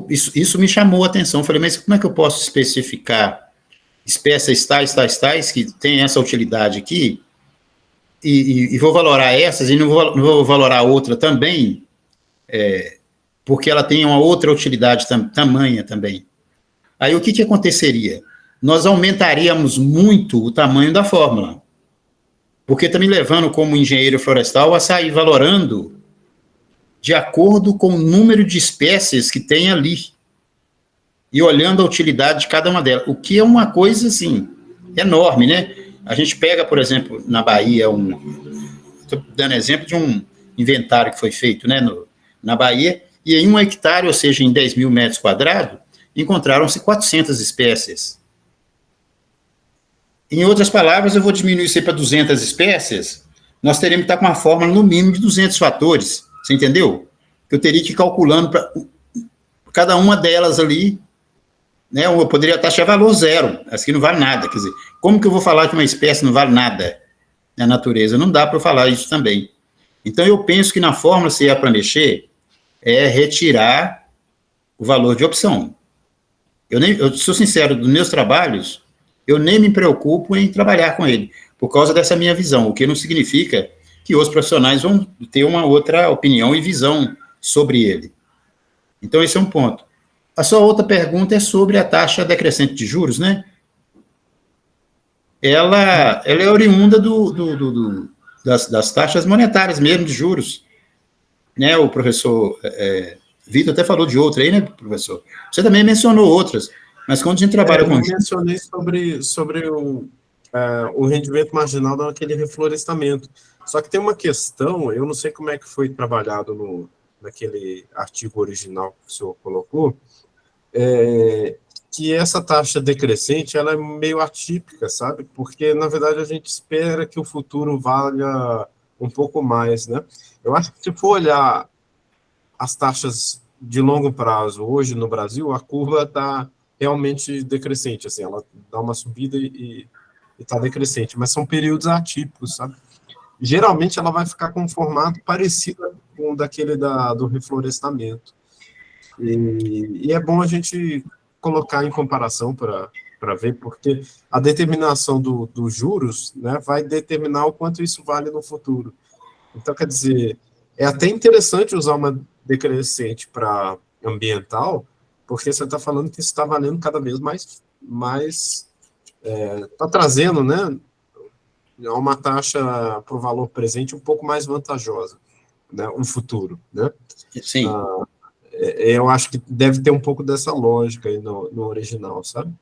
Isso me chamou a atenção. Eu falei, mas como é que eu posso especificar espécies tais, que tem essa utilidade aqui, e vou valorar essas, e não vou valorar outra também, porque ela tem uma outra utilidade tamanha também. Aí o que aconteceria? Nós aumentaríamos muito o tamanho da fórmula, porque está me levando como engenheiro florestal a sair valorando de acordo com o número de espécies que tem ali, e olhando a utilidade de cada uma delas, o que é uma coisa, assim, enorme, né? A gente pega, por exemplo, na Bahia, estou dando exemplo de um inventário que foi feito, né, na Bahia, E em 1 hectare, ou seja, em 10 mil metros quadrados, encontraram-se 400 espécies. Em outras palavras, eu vou diminuir isso aí para 200 espécies, nós teremos que estar com uma fórmula no mínimo de 200 fatores, você entendeu? Eu teria que ir calculando para cada uma delas ali, né? Eu poderia taxar valor zero, essa aqui não vale nada, quer dizer, como que eu vou falar que uma espécie não vale nada na natureza? Não dá para eu falar isso também. Então, eu penso que na fórmula, se é para mexer, é retirar o valor de opção. Eu sou sincero, dos meus trabalhos, eu nem me preocupo em trabalhar com ele, por causa dessa minha visão, o que não significa que os profissionais vão ter uma outra opinião e visão sobre ele. Então, esse é um ponto. A sua outra pergunta é sobre a taxa decrescente de juros, né? Ela é oriunda das taxas monetárias mesmo, de juros. Né, o professor Vitor até falou de outra aí, né, professor? Você também mencionou outras, mas quando a gente trabalha com... Eu mencionei sobre o rendimento marginal daquele reflorestamento. Só que tem uma questão, eu não sei como é que foi trabalhado naquele artigo original que o senhor colocou, que essa taxa decrescente, ela é meio atípica, sabe? Porque, na verdade, a gente espera que o futuro valha um pouco mais, né? Eu acho que se for olhar as taxas de longo prazo hoje no Brasil, a curva está realmente decrescente, assim, ela dá uma subida e está decrescente, mas são períodos atípicos, sabe? Geralmente ela vai ficar com um formato parecido com o daquele do reflorestamento. E é bom a gente colocar em comparação para ver, porque a determinação dos juros, né, vai determinar o quanto isso vale no futuro. Então, quer dizer, é até interessante usar uma decrescente para ambiental, porque você está falando que isso está valendo cada vez mais está trazendo, né, uma taxa para o valor presente um pouco mais vantajosa, né, um futuro, né? Sim. Eu acho que deve ter um pouco dessa lógica aí no original, sabe?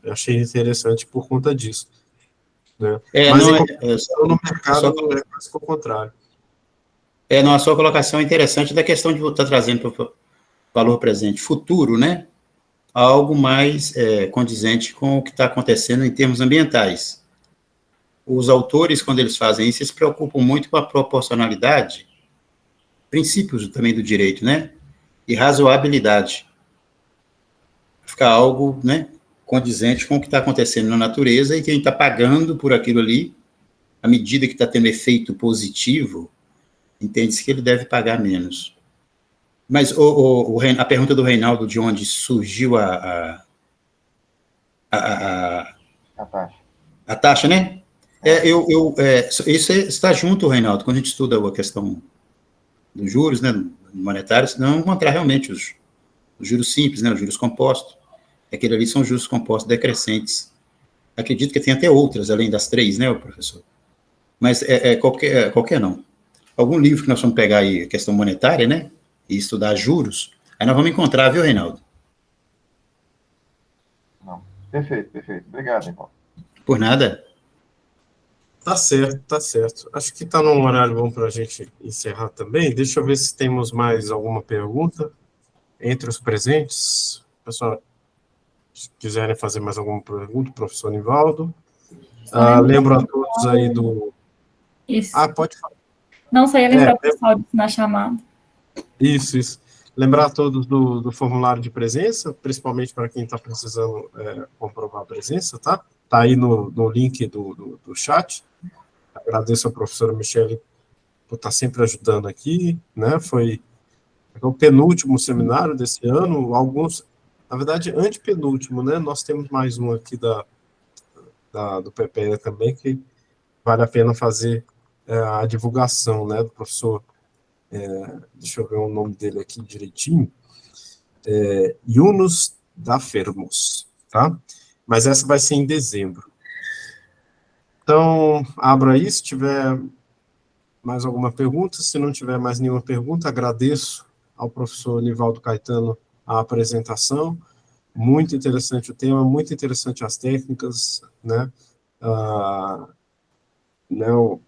Eu achei interessante por conta disso. Né? Mas no mercado é quase o contrário. Não, a sua colocação é interessante da questão de estar trazendo para o valor presente futuro, né? Algo mais condizente com o que está acontecendo em termos ambientais. Os autores, quando eles fazem isso, eles se preocupam muito com a proporcionalidade, princípios também do direito, né? E razoabilidade. Ficar algo, né, condizente com o que está acontecendo na natureza e quem está pagando por aquilo ali, à medida que está tendo efeito positivo, entende-se que ele deve pagar menos. Mas a pergunta do Reinaldo, de onde surgiu a taxa, né? Isso está junto, Reinaldo, quando a gente estuda a questão dos juros, né, monetários, não encontrar realmente os juros simples, né, os juros compostos. Aquele ali são os juros compostos decrescentes. Acredito que tem até outras, além das 3, né, professor? Mas qualquer não. Algum livro que nós vamos pegar aí, a questão monetária, né, e estudar juros, aí nós vamos encontrar, viu, Reinaldo? Não. Perfeito. Obrigado, irmão. Por nada. Tá certo. Acho que está num horário bom para a gente encerrar também. Deixa eu ver se temos mais alguma pergunta entre os presentes. Pessoal, se quiserem fazer mais alguma pergunta, professor Nivaldo. Lembro a todos aí do... Isso. Pode falar. Não, só ia lembrar o pessoal na chamada. Isso. Lembrar a todos do formulário de presença, principalmente para quem está precisando comprovar a presença, tá? Está aí no link do chat. Agradeço ao professor Michele por estar sempre ajudando aqui, né? Foi o penúltimo seminário desse ano, na verdade, antepenúltimo, né? Nós temos mais um aqui do PPE também, que vale a pena fazer a divulgação, né, do professor, deixa eu ver o nome dele aqui direitinho, Yunus da Fermos, tá? Mas essa vai ser em dezembro. Então, abro aí, se tiver mais alguma pergunta, se não tiver mais nenhuma pergunta, agradeço ao professor Nivaldo Caetano a apresentação, muito interessante o tema, muito interessante as técnicas, né, eu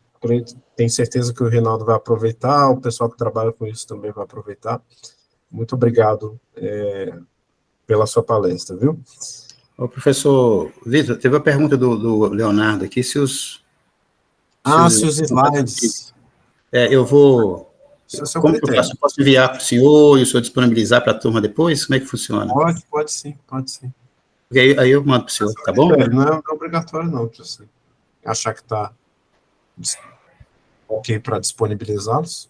tenho certeza que o Reinaldo vai aproveitar, o pessoal que trabalha com isso também vai aproveitar. muito obrigado pela sua palestra, viu? O professor Vitor, teve a pergunta do Leonardo aqui, se os slides. Eu vou... Isso é seu Como que eu critério. faço? Posso enviar para o senhor e o senhor disponibilizar para a turma depois? Como é que funciona? Pode sim, pode sim. Porque aí eu mando para o senhor, tá bom? Não é obrigatório, não, se você achar que está ok para disponibilizá-los.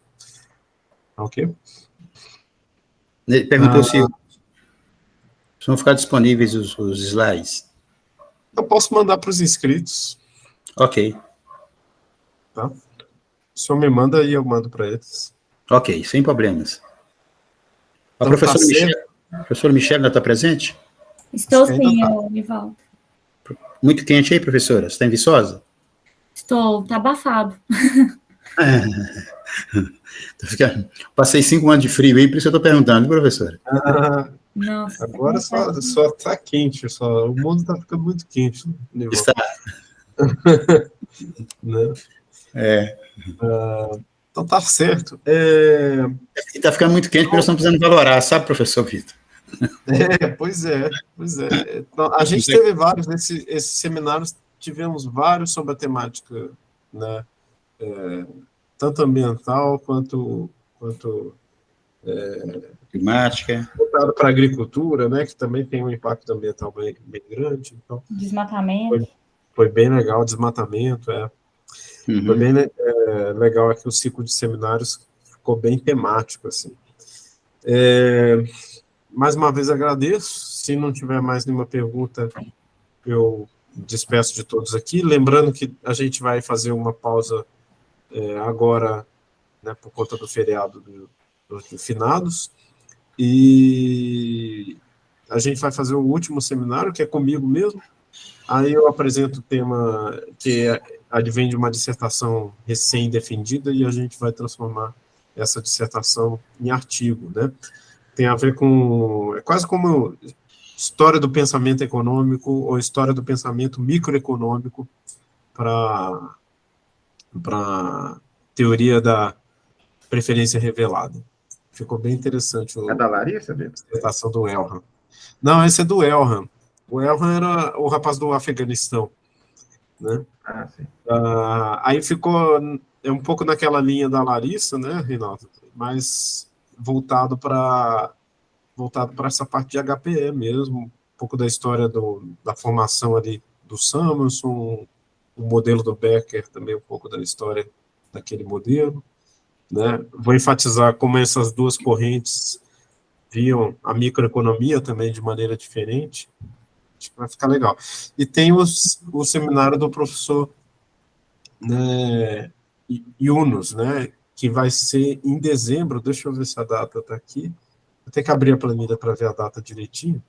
Ok? Ele perguntou se vão ficar disponíveis os slides. Eu posso mandar para os inscritos, Ok, tá? O senhor me manda e eu mando para eles. ok, sem problemas. A Então, tá professora Michelle ainda está presente? Estou Acho que ainda sim, tá. eu me volto. Muito quente aí, professora? Você está em Viçosa? Estou, tá abafado. Passei 5 anos de frio aí, por isso eu estou perguntando, professora. Nossa. Agora só tá quente, o mundo está ficando muito quente, né? Está. Né? Então tá certo. Está ficando muito quente, porque nós estamos precisando valorar, sabe, professor Vitor? Pois é. Então, a gente teve vários, esses seminários, tivemos vários sobre a temática, né? Tanto ambiental quanto Climática. voltado para a agricultura, né? Que também tem um impacto ambiental bem grande. Então, Desmatamento. foi bem legal, desmatamento, Foi bem legal aqui o ciclo de seminários, ficou bem temático, assim. Mais uma vez agradeço. Se não tiver mais nenhuma pergunta, eu despeço de todos aqui. Lembrando que a gente vai fazer uma pausa agora, né, por conta do feriado dos finados, e a gente vai fazer o último seminário, que é comigo mesmo. Aí eu apresento o tema que advém de uma dissertação recém-defendida, e a gente vai transformar essa dissertação em artigo, né? Tem a ver é quase como história do pensamento econômico ou história do pensamento microeconômico para teoria da preferência revelada. Ficou bem interessante É da Larissa, Vitor? a dissertação do Elham. Não, esse é do Elham. O Elham era o rapaz do Afeganistão, né? Sim. Aí ficou um pouco naquela linha da Larissa, né, Reinaldo? Mas voltado para essa parte de HPE mesmo, um pouco da história da formação ali do Samuelson, o modelo do Becker também, um pouco da história daquele modelo, né? Vou enfatizar como essas duas correntes viam a microeconomia também de maneira diferente. Acho que vai ficar legal. E tem o seminário do professor, né, Yunus, né, que vai ser em dezembro. Deixa eu ver se a data está aqui. Vou ter que abrir a planilha para ver a data direitinho,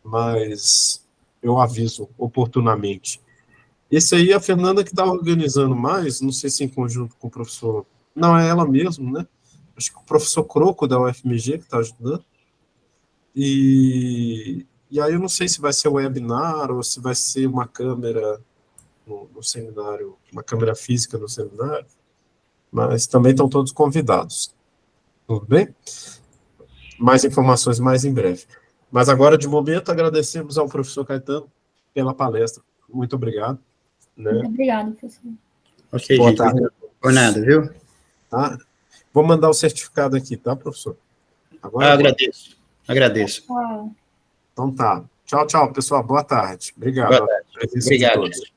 mas eu aviso oportunamente. Esse aí, a Fernanda que está organizando mais, não sei se em conjunto com o professor... Não, é ela mesmo, né? Acho que o professor Croco, da UFMG, que está ajudando. E aí eu não sei se vai ser webinar ou se vai ser uma câmera no seminário, uma câmera física no seminário, mas também estão todos convidados. Tudo bem? Mais informações mais em breve. Mas agora, de momento, agradecemos ao professor Caetano pela palestra. Muito obrigado. Né? Muito obrigada, professor. Ok, Boa gente. tarde. Por nada, viu? Tá? Vou mandar o certificado aqui, tá, professor? Agora, Agradeço. Tchau. Então tá. Tchau, pessoal. Boa tarde. Obrigado. Boa tarde. A presença de Obrigado, todos. gente.